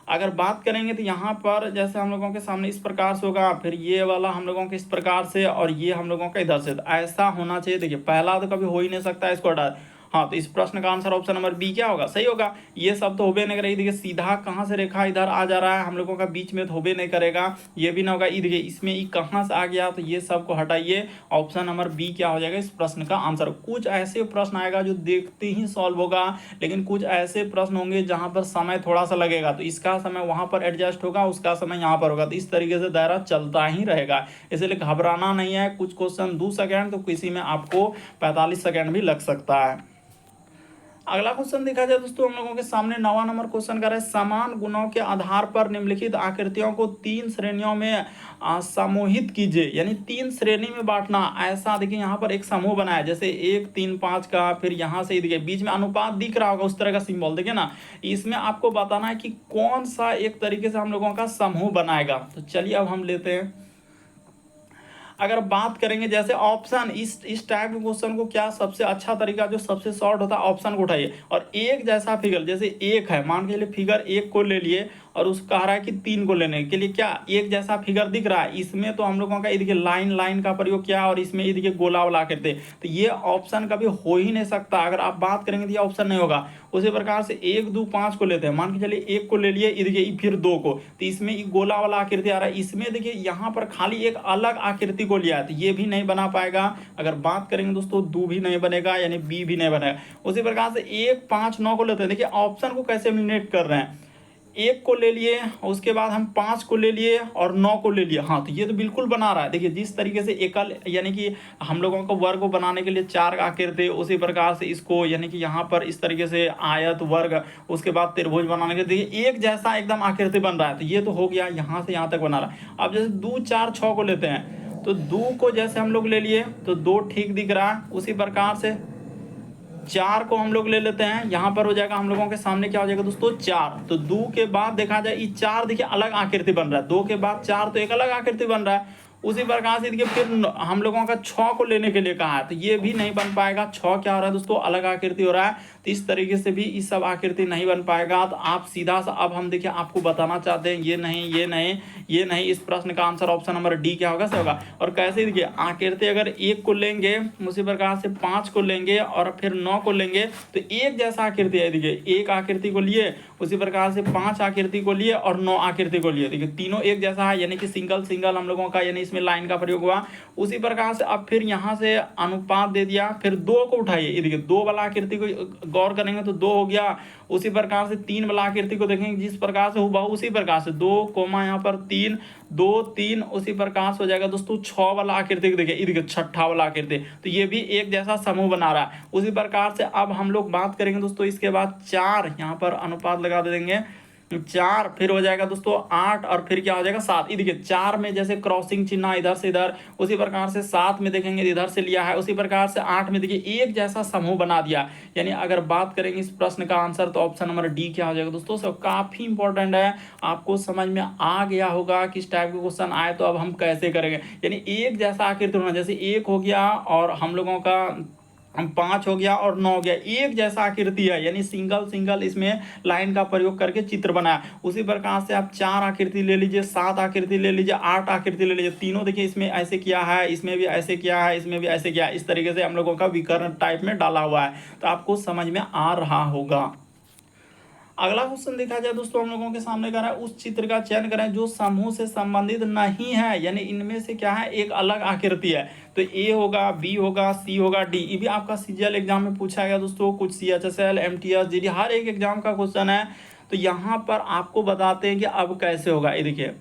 S1: अगर बात करेंगे तो यहाँ पर जैसे हम लोगों के सामने इस प्रकार से होगा, फिर ये वाला हम लोगों के इस प्रकार से, और ये हम लोगों का इधर से, तो ऐसा होना चाहिए। देखिए पहला तो कभी हो ही नहीं सकता, इसको हटा, हाँ, तो इस प्रश्न का आंसर ऑप्शन नंबर बी क्या होगा, सही होगा। ये सब तो होबे नहीं करेगा। देखिए सीधा कहाँ से रेखा इधर आ जा रहा है हम लोगों का बीच में, तो होबे नहीं करेगा, ये भी ना होगा। देखिए इसमें ई कहाँ से आ गया, तो ये सब को हटाइए, ऑप्शन नंबर बी क्या हो जाएगा इस प्रश्न का आंसर। कुछ ऐसे प्रश्न आएगा जो देखते ही सॉल्व होगा, लेकिन कुछ ऐसे प्रश्न होंगे जहां पर समय थोड़ा सा लगेगा, तो इसका समय वहां पर एडजस्ट होगा, उसका समय यहाँ पर होगा, तो इस तरीके से दायरा चलता ही रहेगा। इसलिए घबराना नहीं है, कुछ क्वेश्चन 2 सेकेंड तो किसी में आपको 45 सेकेंड भी लग सकता है। अगला क्वेश्चन देखा जाए दोस्तों हम लोगों के सामने 9वां नंबर क्वेश्चन कर रहा है, समान गुणों के आधार पर निम्नलिखित आकृतियों को 3 श्रेणियों में समूहित कीजिए, यानी 3 श्रेणी में बांटना। ऐसा देखिए यहाँ पर एक समूह बनाया, जैसे 1 3 5 का, फिर यहाँ से देखिए बीच में अनुपात दिख रहा होगा, उस तरह का सिंबल देखिए ना। इसमें आपको बताना है कि कौन सा एक तरीके से हम लोगों का समूह बनाएगा। तो चलिए अब हम लेते हैं, अगर बात करेंगे जैसे ऑप्शन, इस टाइप के क्वेश्चन को क्या सबसे अच्छा तरीका जो सबसे शॉर्ट होता है, ऑप्शन को उठाइए और एक जैसा फिगर, जैसे एक है मान के चलिए फिगर 1 को ले लिए और उसका कह रहा है कि 3 को लेने के लिए क्या एक जैसा फिगर दिख रहा है, इसमें तो हम लोगों का देखिए लाइन लाइन का प्रयोग किया और इसमें देखिए गोला वाला करते, तो ये ऑप्शन कभी हो ही नहीं सकता। अगर आप बात करेंगे तो ये ऑप्शन नहीं होगा। उसी प्रकार से 1 2 5 को लेते हैं, मान के चलिए 1 को ले लिए, देखिए फिर 2 को, तो इसमें गोला वाला आकृति आ रहा है, इसमें देखिए यहाँ पर खाली एक अलग आकृति को लिया है, तो ये भी नहीं बना पाएगा। अगर बात करेंगे दोस्तों 2 भी नहीं बनेगा, यानी बी भी नहीं बनेगा। उसी प्रकार से 1 5 9 को लेते हैं, देखिए ऑप्शन को कैसे एलिमिनेट कर रहे हैं, 1 को ले लिए, उसके बाद हम 5 को ले लिए और 9 को ले लिए। हाँ, तो ये तो बिल्कुल बना रहा है। देखिए जिस तरीके से एकल यानी कि हम लोगों को वर्ग को बनाने के लिए 4 आकृति, उसी प्रकार से इसको यानी कि यहाँ पर इस तरीके से आयत वर्ग, उसके बाद त्रिभुज बनाने के लिए देखिए एक जैसा एकदम आकृति बन रहा है, तो ये तो हो गया, यहाँ से यहाँ तक बना रहा है। अब जैसे 2 4 6 को लेते हैं, तो 2 को जैसे हम लोग ले लिए तो 2 ठीक दिख रहा है। उसी प्रकार से 4 को हम लोग ले लेते हैं, यहाँ पर हो जाएगा हम लोगों के सामने क्या हो जाएगा दोस्तों 4। तो 2 के बाद देखा जाए ये 4 देखिए अलग आकृति बन रहा है, 2 के बाद 4 तो एक अलग आकृति बन रहा है। उसी प्रकार से देखिए फिर हम लोगों का 6 को लेने के लिए कहा है, तो ये भी नहीं बन पाएगा। 6 क्या हो रहा है दोस्तों, अलग आकृति हो रहा है, तो इस तरीके से भी इस सब आकृति नहीं बन पाएगा। तो आप सीधा सा अब हम देखिए आपको बताना चाहते हैं, ये नहीं ये नहीं ये नहीं, इस प्रश्न का आंसर ऑप्शन नंबर डी क्या होगा, सही होगा। और कैसे देखिए आकृति अगर 1 को लेंगे, उसी प्रकार से 5 को लेंगे और फिर 9 को लेंगे, तो एक जैसा आकृति है। देखिए 1 आकृति को लिए, उसी प्रकार से 5 आकृति को लिए और 9 आकृति को लिए, देखिए तीनों एक जैसा है, यानी कि सिंगल सिंगल हम लोगों का यानी इसमें लाइन का प्रयोग हुआ। उसी प्रकार से अब फिर यहाँ से अनुपात दे दिया, फिर 2 को उठाइए, ये देखिए 2 वाला आकृति को गौर करेंगे तो 2 हो गया। उसी प्रकार से 3 वाला आकृति को देखेंगे जिस प्रकार से हुआ, उसी प्रकार से 2 कोमा यहाँ पर 3 2 3, उसी प्रकार से हो जाएगा दोस्तों 6 वाला आकृति को देखिए, देखिए 6ठा वाला आकृति, तो ये भी एक जैसा समूह बना रहा है। उसी प्रकार से अब हम लोग बात करेंगे दोस्तों, इसके बाद 4 यहाँ पर अनुपात लगा देंगे, 4 फिर हो जाएगा दोस्तों 8 और फिर क्या हो जाएगा 7। ये देखिए 4 में जैसे क्रॉसिंग चिन्ह इधर से इधर, उसी प्रकार से 7 में देखेंगे इधर से लिया है, उसी प्रकार से 8 में देखिए एक जैसा समूह बना दिया। यानी अगर बात करेंगे इस प्रश्न का आंसर तो ऑप्शन नंबर डी क्या हो जाएगा दोस्तों। सब काफी इंपॉर्टेंट है, आपको समझ में आ गया होगा किस टाइप के क्वेश्चन आए तो अब हम कैसे करेंगे। यानी एक जैसा आकृति होना, जैसे 1 हो गया और हम लोगों का 5 हो गया और 9 हो गया, एक जैसा आकृति है, यानी सिंगल सिंगल इसमें लाइन का प्रयोग करके चित्र बनाया। उसी प्रकार से आप 4 आकृति ले लीजिए, 7 आकृति ले लीजिए, 8 आकृति ले लीजिए, तीनों देखिए इसमें ऐसे किया है, इसमें भी ऐसे किया है, इसमें भी ऐसे किया है, इस तरीके से हम लोगों का विकर्ण टाइप में डाला हुआ है, तो आपको समझ में आ रहा होगा। अगला क्वेश्चन देखा जाए दोस्तों हम लोगों के सामने कर रहा है, उस चित्र का चयन करें जो समूह से संबंधित नहीं है, यानी इनमें से क्या है एक अलग आकृति है। तो ए होगा, बी होगा, सी होगा, डी। ये भी आपका सीजीएल एग्जाम में पूछा गया दोस्तों, कुछ सीएचएसएल, एमटीएस, जीडी, हर एक एग्जाम का क्वेश्चन है। तो यहाँ पर आपको बताते हैं कि अब कैसे होगा। ये देखिए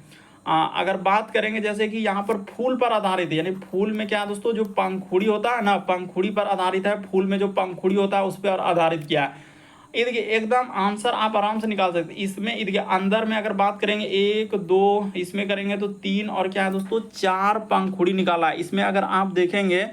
S1: अगर बात करेंगे जैसे कि यहाँ पर फूल पर आधारित है, यानी फूल में क्या है दोस्तों, जो पंखुड़ी होता है ना, पंखुड़ी पर आधारित है, फूल में जो पंखुड़ी होता है उस पर आधारित किया है। ये देखिए एकदम आंसर आप आराम से निकाल सकते हैं। इसमें ये देखिए अंदर में अगर बात करेंगे 1 2, इसमें करेंगे तो 3 और क्या है दोस्तों 4 पंखुड़ी निकाला है। इसमें अगर आप देखेंगे,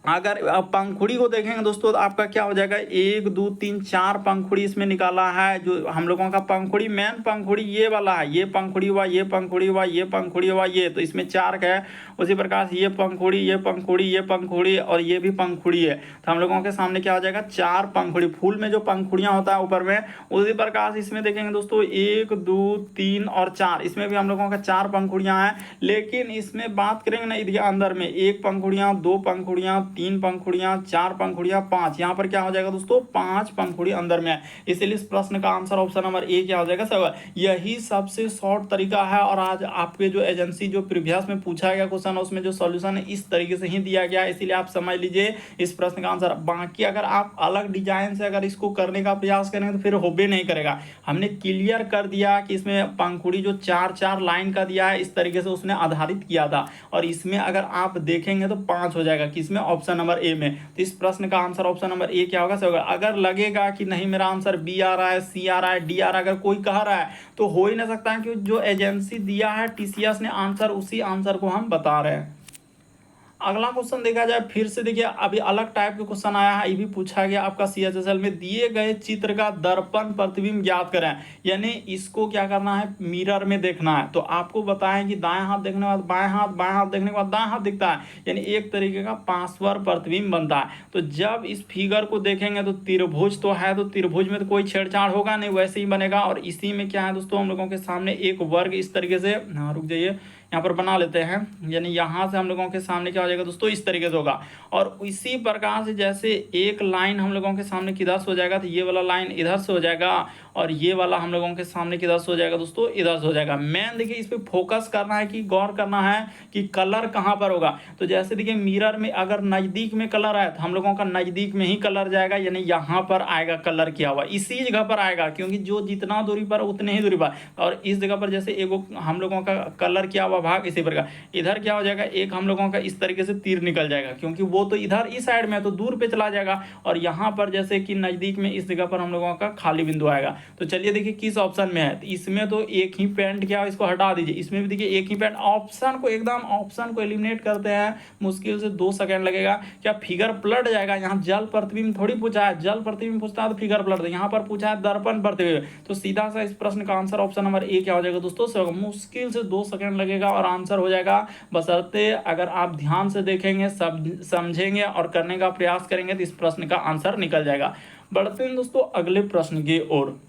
S1: अगर पंखुड़ी को देखेंगे दोस्तों तो आपका क्या हो जाएगा 1 2 3 4 पंखुड़ी इसमें निकाला है। जो हम लोगों का पंखुड़ी मेन पंखुड़ी ये वाला है, ये पंखुड़ी हुआ, ये पंखुड़ी हुआ, ये पंखुड़ी हुआ, ये तो इसमें 4 का है। उसी प्रकार से ये पंखुड़ी, ये पंखुड़ी, ये पंखुड़ी और ये भी पंखुड़ी है, तो हम लोगों के सामने क्या हो जाएगा 4 पंखुड़ी। फूल में जो पंखुड़ियाँ होता है ऊपर में, उसी प्रकार से इसमें देखेंगे दोस्तों 1 2 3 और 4, इसमें भी हम लोगों का 4 पंखुड़ियाँ हैं। लेकिन इसमें बात करेंगे ना, देखिए अंदर में 1 पंखुड़ियाँ, 2 पंखुड़ियाँ, 3 पंखुड़ियां, 4 पंखुड़ियां, 5, यहाँ पर क्या हो जाएगा दोस्तों 5 पंखुड़ी अंदर में है। इसलिए इस प्रश्न का आंसर ऑप्शन नंबर ए क्या हो जाएगा सर। यही सबसे शॉर्ट तरीका है और आज आपके जो एजेंसी जो प्रीवियस में पूछा गया क्वेश्चन उसमें जो सॉल्यूशन है इस तरीके से ही दिया गया, इसीलिए आप समझ लीजिए इस प्रश्न का आंसर। बाकी अगर आप अलग डिजाइन से अगर इसको करने का प्रयास करेंगे तो फिर होबे नहीं करेगा। हमने क्लियर कर दिया कि इसमें पंखुड़ी जो 4-4 लाइन का दिया है इस तरीके से उसने आधारित किया था, और इसमें अगर आप देखेंगे तो 5 हो जाएगा किसमें, ऑप्शन नंबर ए में। तो इस प्रश्न का आंसर ऑप्शन नंबर ए क्या होगा सर। अगर लगेगा कि नहीं मेरा आंसर बी आ रहा है, सी आ रहा है, डी आ रहा है, अगर कोई कह रहा है तो हो ही नहीं सकता है कि जो एजेंसी दिया है टीसीएस ने आंसर उसी आंसर को हम बता रहे हैं। अगला क्वेश्चन देखा जाए फिर से, देखिए अभी अलग टाइप के क्वेश्चन आया है। ये भी पूछा गया आपका सीएचएसएल में, दिए गए चित्र का दर्पण प्रतिबिंब ज्ञात करें। यानी इसको क्या करना है, मिरर में देखना है। तो आपको बताएं कि दाएं हाथ देखने के बाद बाएं हाथ, बाएं हाथ देखने के बाद दाएं हाथ दिखता है, यानी एक तरीके का पांचवां प्रतिबिंब बनता है। तो जब इस फिगर को देखेंगे तो त्रिभुज तो है, तो त्रिभुज में तो कोई छेड़छाड़ होगा नहीं, वैसे ही बनेगा। और इसी में क्या है दोस्तों, हम लोगों के सामने एक वर्ग इस तरीके से, हाँ रुक जाइए यहाँ पर बना लेते हैं, यानी यहाँ से हम लोगों के सामने क्या हो जाएगा दोस्तों इस तरीके से होगा। और इसी प्रकार से जैसे एक लाइन हम लोगों के सामने किधर से हो जाएगा, तो ये वाला लाइन इधर से हो जाएगा, और ये वाला हम लोगों के सामने किधर से हो जाएगा दोस्तों, इधर से हो जाएगा। मेन देखिए इस पे फोकस करना है कि गौर करना है कि कलर कहाँ पर होगा। तो जैसे देखिए मिरर में अगर नज़दीक में कलर आए तो हम लोगों का नज़दीक में ही कलर जाएगा, यानी यहाँ पर आएगा कलर किया हुआ, इसी जगह पर आएगा, क्योंकि जो जितना दूरी पर उतने ही दूरी पर। और इस जगह पर जैसे एक हम लोगों का कलर किया हुआ भाग, इसी प्रकार इधर क्या हो जाएगा, एक हम लोगों का इस तरीके से तीर निकल जाएगा, क्योंकि वो तो इधर इस साइड में है तो दूर पे चला जाएगा। और यहाँ पर जैसे कि नज़दीक में इस जगह पर हम लोगों का खाली बिंदु आएगा। तो चलिए देखिए किस ऑप्शन में है, तो इसमें तो एक ही पेंट क्या, इसको हटा दीजिए, इसमें भी देखिए एक ही पेंट। ऑप्शन को एकदम ऑप्शन को एलिमिनेट करते हैं, मुश्किल से 2 सेकंड लगेगा। क्या फिगर पलट जाएगा, यहाँ जल प्रतिबिंब थोड़ी पूछा है, जल प्रतिबिंब पूछता है तो फिगर पलट दे, यहाँ पर पूछा है दर्पण प्रतिबिंब। तो सीधा सा इस प्रश्न का आंसर ऑप्शन नंबर ए क्या हो जाएगा दोस्तों, मुश्किल से 2 सेकंड लगेगा और आंसर हो जाएगा। बशर्ते अगर आप ध्यान से देखेंगे, सब समझेंगे और करने का प्रयास करेंगे तो इस प्रश्न का आंसर निकल जाएगा। बढ़ते हैं दोस्तों अगले प्रश्न की ओर।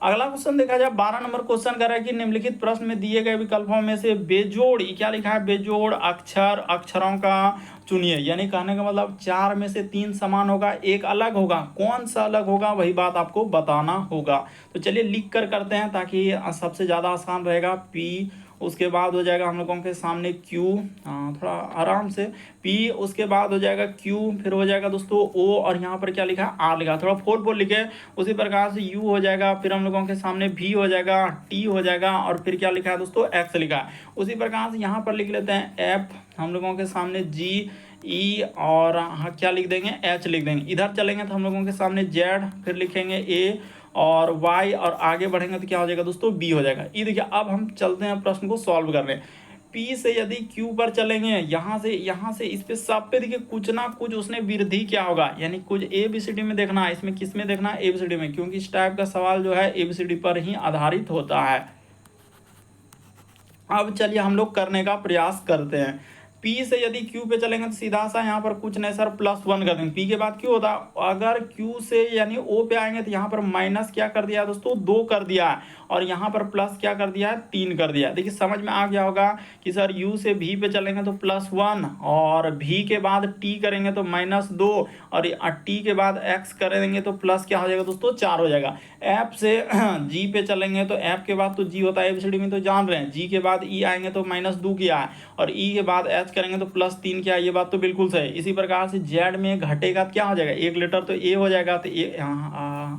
S1: अगला क्वेश्चन देखा जाए 12 नंबर क्वेश्चन कर रहा है कि निम्नलिखित प्रश्न में दिए गए विकल्पों में से बेजोड़, क्या लिखा है, बेजोड़ अक्षरों का चुनिए। यानी कहने का मतलब 4 में से 3 समान होगा, एक अलग होगा, कौन सा अलग होगा वही बात आपको बताना होगा। तो चलिए लिख कर करते हैं ताकि सबसे ज़्यादा आसान रहेगा। पी, उसके बाद हो जाएगा हम लोगों के सामने क्यू, थोड़ा आराम से, पी, उसके बाद हो जाएगा क्यू, फिर हो जाएगा दोस्तों ओ, और यहाँ पर क्या लिखा है आर लिखा, थोड़ा 4 लिखे। उसी प्रकार से यू हो जाएगा, फिर हम लोगों के सामने भी हो जाएगा, टी हो जाएगा, और फिर क्या लिखा है दोस्तों एक्स लिखा है। उसी प्रकार से यहाँ पर लिख लेते हैं एफ, हम लोगों के सामने जी, ई, और क्या लिख देंगे, एच लिख देंगे। इधर चलेंगे तो हम लोगों के सामने जेड, फिर लिखेंगे ए और वाई, और आगे बढ़ेंगे तो क्या हो जाएगा दोस्तों बी हो जाएगा। ये देखिए अब हम चलते हैं प्रश्न को सॉल्व करने। पी से यदि क्यू पर चलेंगे, यहाँ से इस पे सब पे देखिए कुछ ना कुछ उसने वृद्धि क्या होगा, यानी कुछ ABCD में देखना है। इसमें किस में देखना है, ABCD में, क्योंकि इस टाइप का सवाल जो है ABCD पर ही आधारित होता है। अब चलिए हम लोग करने का प्रयास करते हैं। P से यदि Q पे चलेंगे तो सीधा सा यहाँ पर कुछ नहीं सर, +1 कर देंगे। P के बाद Q होता, अगर Q से यानी O पे आएंगे तो यहाँ पर माइनस क्या कर दिया दोस्तों, 2 कर दिया है, और यहाँ पर प्लस क्या कर दिया है, 3 कर दिया। देखिए समझ में आ गया होगा कि सर U से V पे चलेंगे तो +1, और V के बाद T करेंगे तो -2, और T के बाद X करेंगे तो प्लस क्या हो जाएगा दोस्तों 4 हो जाएगा। F से G पे चलेंगे तो F के बाद तो G होता है ABCD में तो जान रहे हैं, G के बाद E आएंगे तो -2 किया है, और E के बाद H करेंगे तो +3 क्या है, ये बात तो बिल्कुल सही। इसी प्रकार से Z में घटेगा तो क्या हो जाएगा, 1 लेटर तो A हो जाएगा, तो A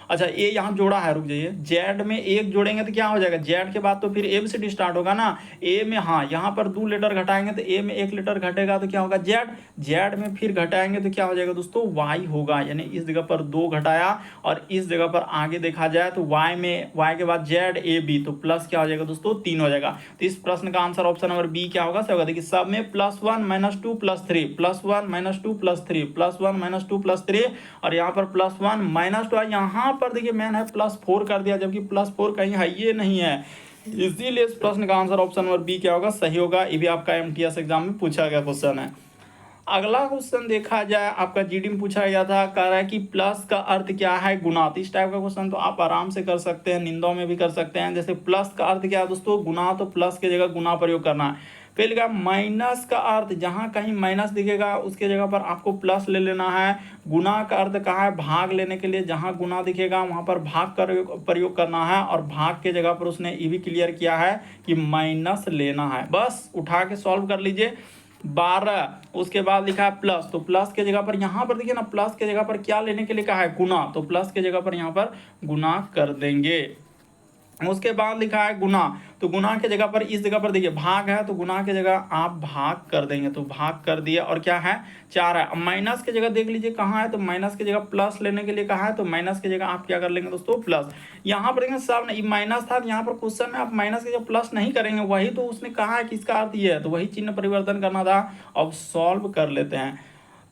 S1: अच्छा ए यहाँ जोड़ा है, रुक जाइए, जेड में 1 जोड़ेंगे तो क्या हो जाएगा, जेड के बाद तो फिर ABCD स्टार्ट होगा ना। ए में हाँ यहाँ पर 2 लेटर घटाएंगे तो ए में 1 लेटर घटेगा तो क्या होगा जेड, जेड में फिर घटाएंगे तो क्या हो जाएगा दोस्तों वाई होगा, यानी इस जगह पर 2 घटाया, और इस जगह पर आगे देखा जाए तो वाई में, वाई के बाद जेड ए बी, तो प्लस क्या हो जाएगा दोस्तों 3 हो जाएगा। तो इस प्रश्न का आंसर ऑप्शन नंबर बी क्या होगा, होगा देखिए सब में +1 -2 +3, +1 -2 +3, +1 -2 +3, और यहाँ पर +1 -2, यहाँ पर देखिए मैंने +4 कर दिया, जबकि +4 कहीं है ये नहीं है, इसीलिए इस प्रश्न का आंसर ऑप्शन नंबर बी क्या होगा, सही होगा। ये भी आपका MTS एग्जाम में पूछा गया क्वेश्चन है। अगला क्वेश्चन देखा जाए आपका GD में पूछा गया था, कह रहा है कि प्लस का अर्थ क्या है, गुना। इस टाइप का क्वेश्चन तो आप आराम से कर सकते हैं, निंदों में भी कर सकते हैं। जैसे प्लस का अर्थ क्या है दोस्तों, गुना, तो प्लस की जगह गुना प्रयोग करना है। फिर लिखा माइनस का अर्थ, जहाँ कहीं माइनस दिखेगा उसके जगह पर आपको प्लस ले लेना है। गुना का अर्थ कहा है भाग लेने के लिए, जहाँ गुना दिखेगा वहाँ पर भाग का प्रयोग करना है, और भाग के जगह पर उसने ये भी क्लियर किया है कि माइनस लेना है। बस उठा के सॉल्व कर लीजिए। 12 उसके बाद लिखा है प्लस, तो प्लस के जगह पर यहाँ पर देखिए ना, प्लस के जगह पर क्या लेने के लिए कहा है, गुना, तो प्लस के जगह पर यहाँ पर गुना कर देंगे। उसके बाद लिखा है गुना, तो गुना के जगह पर इस जगह पर देखिए भाग है, तो गुना के जगह आप भाग कर देंगे, तो भाग कर दिया। और क्या है 4 है। अब माइनस के जगह देख लीजिए कहाँ है, तो माइनस की जगह प्लस लेने के लिए कहा है, तो माइनस की जगह आप क्या कर लेंगे दोस्तों, प्लस। यहाँ पर देखेंगे सब माइनस था, यहाँ पर क्वेश्चन में आप माइनस की जगह प्लस नहीं करेंगे, वही तो उसने कहा है कि इसका अर्थ ये है, तो वही चिन्ह परिवर्तन करना था। अब सॉल्व कर लेते हैं।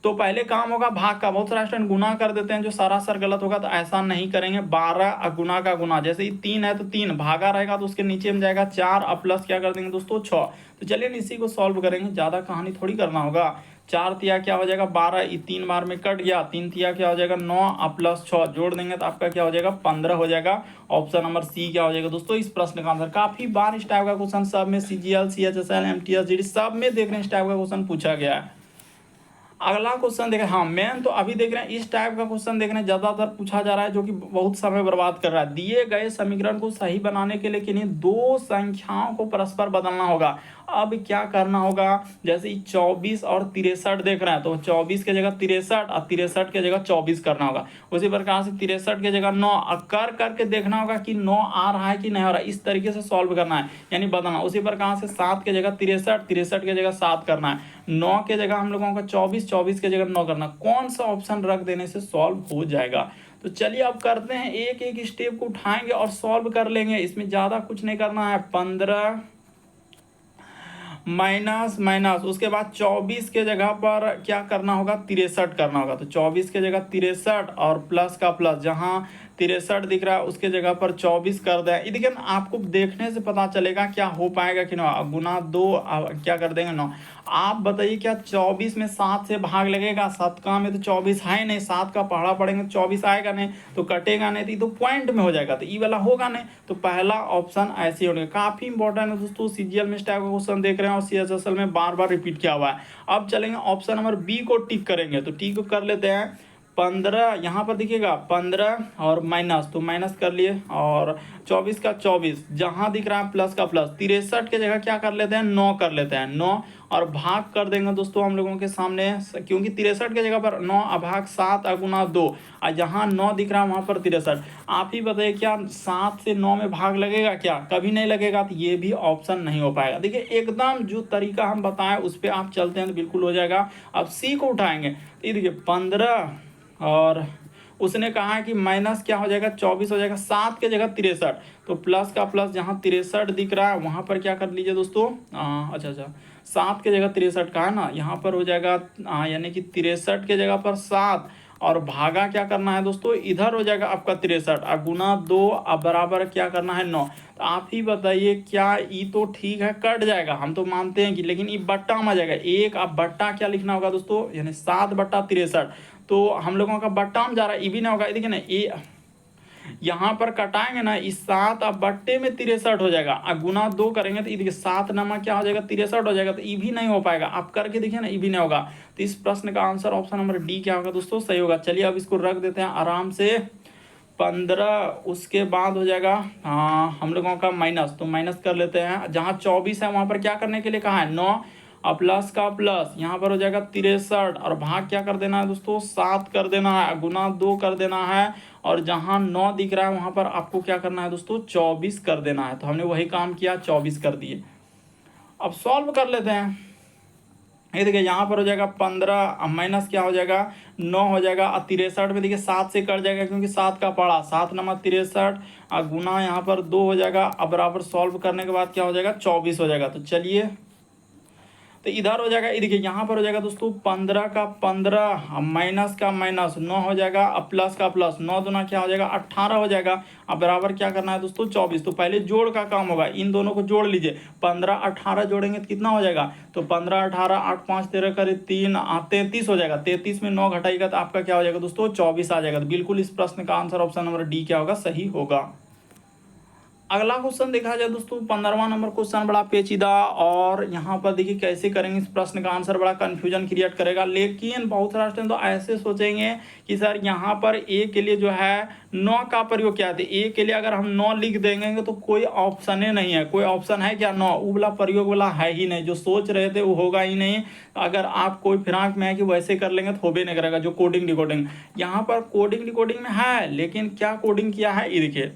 S1: तो पहले काम होगा भाग का, बहुत सारा स्टूडेंट गुना कर देते हैं जो सरासर गलत होगा, तो ऐसा नहीं करेंगे। 12 गुना का गुना, जैसे ही 3 है तो 3 भागा रहेगा तो उसके नीचे में जाएगा 4, अब प्लस क्या कर देंगे दोस्तों 6। तो चलिए इसी को सॉल्व करेंगे, ज़्यादा कहानी थोड़ी करना होगा। 4 तिया क्या हो जाएगा 12, ये 3 बार में कट गया, 3 तिया क्या हो जाएगा 9, अब प्लस 6 जोड़ देंगे तो आपका क्या हो जाएगा 15 हो जाएगा। ऑप्शन नंबर सी क्या हो जाएगा दोस्तों इस प्रश्न का आंसर। काफी बार इस टाइप का क्वेश्चन सब में CGL CHSL MTS GD सब में देख रहे हैं, इस टाइप का क्वेश्चन पूछा गया है। अगला क्वेश्चन देखें, हाँ मेन तो अभी देख रहे हैं इस टाइप का क्वेश्चन देख रहे हैं ज्यादातर पूछा जा रहा है, जो कि बहुत समय बर्बाद कर रहा है। दिए गए समीकरण को सही बनाने के लिए किन्हीं दो संख्याओं को परस्पर बदलना होगा। अब क्या करना होगा, जैसे 24 और 63 देख रहे हैं, तो 24 के जगह 63 और 63 के जगह 24 करना होगा। उसी प्रकार से 63 के जगह 9 कर करके देखना होगा कि 9 आ रहा है कि नहीं आ रहा है, इस तरीके से सॉल्व करना है, यानी बदलना। उसी प्रकार से 7 के जगह 63, 63 के जगह 7 करना है, 9 के जगह हम लोगों का 24, 24 के जगह 9 करना। कौन सा ऑप्शन रख देने से सॉल्व हो जाएगा, तो चलिए अब करते हैं, एक एक स्टेप को उठाएंगे और सॉल्व कर लेंगे। इसमें ज़्यादा कुछ नहीं करना है। 15 माइनस माइनस, उसके बाद 24 के जगह पर क्या करना होगा 63 करना होगा, तो 24 के जगह 63 और प्लस का प्लस, जहाँ 63 दिख रहा है उसके जगह पर 24 कर दें। ये देखिए आपको देखने से पता चलेगा क्या हो पाएगा कि ना। गुना 2 क्या कर देंगे 9। आप बताइए क्या 24 में 7 से भाग लगेगा, 7 का में तो 24 है नहीं, 7 का पहाड़ा पड़ेंगे 24 आएगा नहीं, तो कटेगा नहीं, तो पॉइंट में हो जाएगा, तो ई वाला होगा नहीं। तो पहला ऑप्शन ऐसे होने काफी इंपॉर्टेंट है दोस्तों। CGL में इस टाइप का क्वेश्चन देख रहे हैं और CHSL में बार बार रिपीट किया हुआ है। अब चलेंगे ऑप्शन नंबर बी को टिक करेंगे, तो टिक कर लेते हैं। 15 यहाँ पर दिखेगा 15 और माइनस, तो माइनस कर लिए, और 24 का 24 जहाँ दिख रहा है प्लस का प्लस। 63 के जगह क्या कर लेते हैं 9 कर लेते हैं, 9 और भाग कर देंगे दोस्तों हम लोगों के सामने, क्योंकि 63 के जगह पर 9 अभाग 7 गुना 2, और जहाँ 9 दिख रहा है वहाँ पर 63। आप ही बताइए क्या 7 से 9 में भाग लगेगा क्या, कभी नहीं लगेगा, तो ये भी ऑप्शन नहीं हो पाएगा। देखिए एकदम जो तरीका हम बताएं उस पर आप चलते हैं तो बिल्कुल हो जाएगा। अब सी को उठाएंगे, तो ये देखिए 15 और उसने कहा है कि माइनस क्या हो जाएगा 24 हो जाएगा, 7 के जगह 63, तो प्लस का प्लस, जहाँ 63 दिख रहा है वहाँ पर क्या कर लीजिए दोस्तों, अच्छा 7 के जगह 63 का है ना, यहाँ पर हो जाएगा यानी कि 63 के जगह पर 7 और भागा क्या करना है दोस्तों, इधर हो जाएगा आपका 63 और गुना 2 अब बराबर क्या करना है 9। तो आप ही बताइए क्या ई तो ठीक है कट जाएगा, हम तो मानते हैं कि, लेकिन ये बट्टा में आ जाएगा एक। अब बट्टा क्या लिखना होगा दोस्तों, यानी 7/63, तो हम लोगों का बट्टा में जा रहा है, ये भी ना होगा। देखिए ना ये यहाँ पर कटाएंगे ना, इस 7 अब बट्टे में 63 हो जाएगा, और गुना 2 करेंगे तो देखिए 7 नमा क्या हो जाएगा 63 हो जाएगा, तो ये भी नहीं हो पाएगा। आप करके देखिए ना, ये भी नहीं होगा। तो इस प्रश्न का आंसर ऑप्शन नंबर डी क्या होगा दोस्तों, सही होगा। चलिए अब इसको रख देते हैं आराम से। 15 उसके बाद हो जाएगा हम लोगों का माइनस, तो माइनस कर लेते हैं। जहाँ 24 है वहाँ पर क्या करने के लिए कहा है 9 और प्लस का प्लस, यहाँ पर हो जाएगा 63 और भाग क्या कर देना है दोस्तों 7 कर देना है, गुना 2 कर देना है, और जहाँ 9 दिख रहा है वहाँ पर आपको क्या करना है दोस्तों 24 कर देना है। तो हमने वही काम किया, 24 कर दिए। अब सॉल्व कर लेते हैं। ये देखिए यहाँ पर हो जाएगा 15 माइनस क्या हो जाएगा 9 हो जाएगा, और 63 में देखिए 7 से कट जाएगा क्योंकि 7 का पड़ा, 7 नंबर 63 और गुना यहाँ पर 2 हो जाएगा। अब बराबर सॉल्व करने के बाद क्या हो जाएगा 24 हो जाएगा। तो चलिए तो इधर हो जाएगा, ये देखिए यहाँ पर हो जाएगा दोस्तों 15 का 15 माइनस का माइनस 9 हो जाएगा, अब प्लस का प्लस 9 दूना क्या हो जाएगा 18 हो जाएगा। अब बराबर क्या करना है दोस्तों 24। तो पहले जोड़ का काम होगा, इन दोनों को जोड़ लीजिए, 15 18 जोड़ेंगे तो कितना हो जाएगा, तो 15 18 8 5 13 करे 3 33 हो जाएगा। 33 में 9 घटाएगा तो आपका क्या हो जाएगा दोस्तों 24 आ जाएगा। तो बिल्कुल इस प्रश्न का आंसर ऑप्शन नंबर डी क्या होगा, सही होगा। अगला क्वेश्चन देखा जाए दोस्तों 15वां नंबर क्वेश्चन बड़ा पेचीदा, और यहाँ पर देखिए कैसे करेंगे इस प्रश्न का आंसर बड़ा कंफ्यूजन क्रिएट करेगा। लेकिन बहुत सारा स्टूडेंट तो ऐसे सोचेंगे कि सर यहाँ पर ए के लिए जो है 9 का प्रयोग क्या है। ए के लिए अगर हम 9 लिख देंगे तो कोई ऑप्शन ही नहीं है। कोई ऑप्शन है क्या? 9 वो वाला प्रयोग वाला है ही नहीं। जो सोच रहे थे वो होगा ही नहीं। अगर आप कोई फिराक में है कि वैसे कर लेंगे तो हो भी नहीं करेगा। जो कोडिंग डिकोडिंग यहाँ पर कोडिंग डिकोडिंग में है, लेकिन क्या कोडिंग किया है ये देखिए।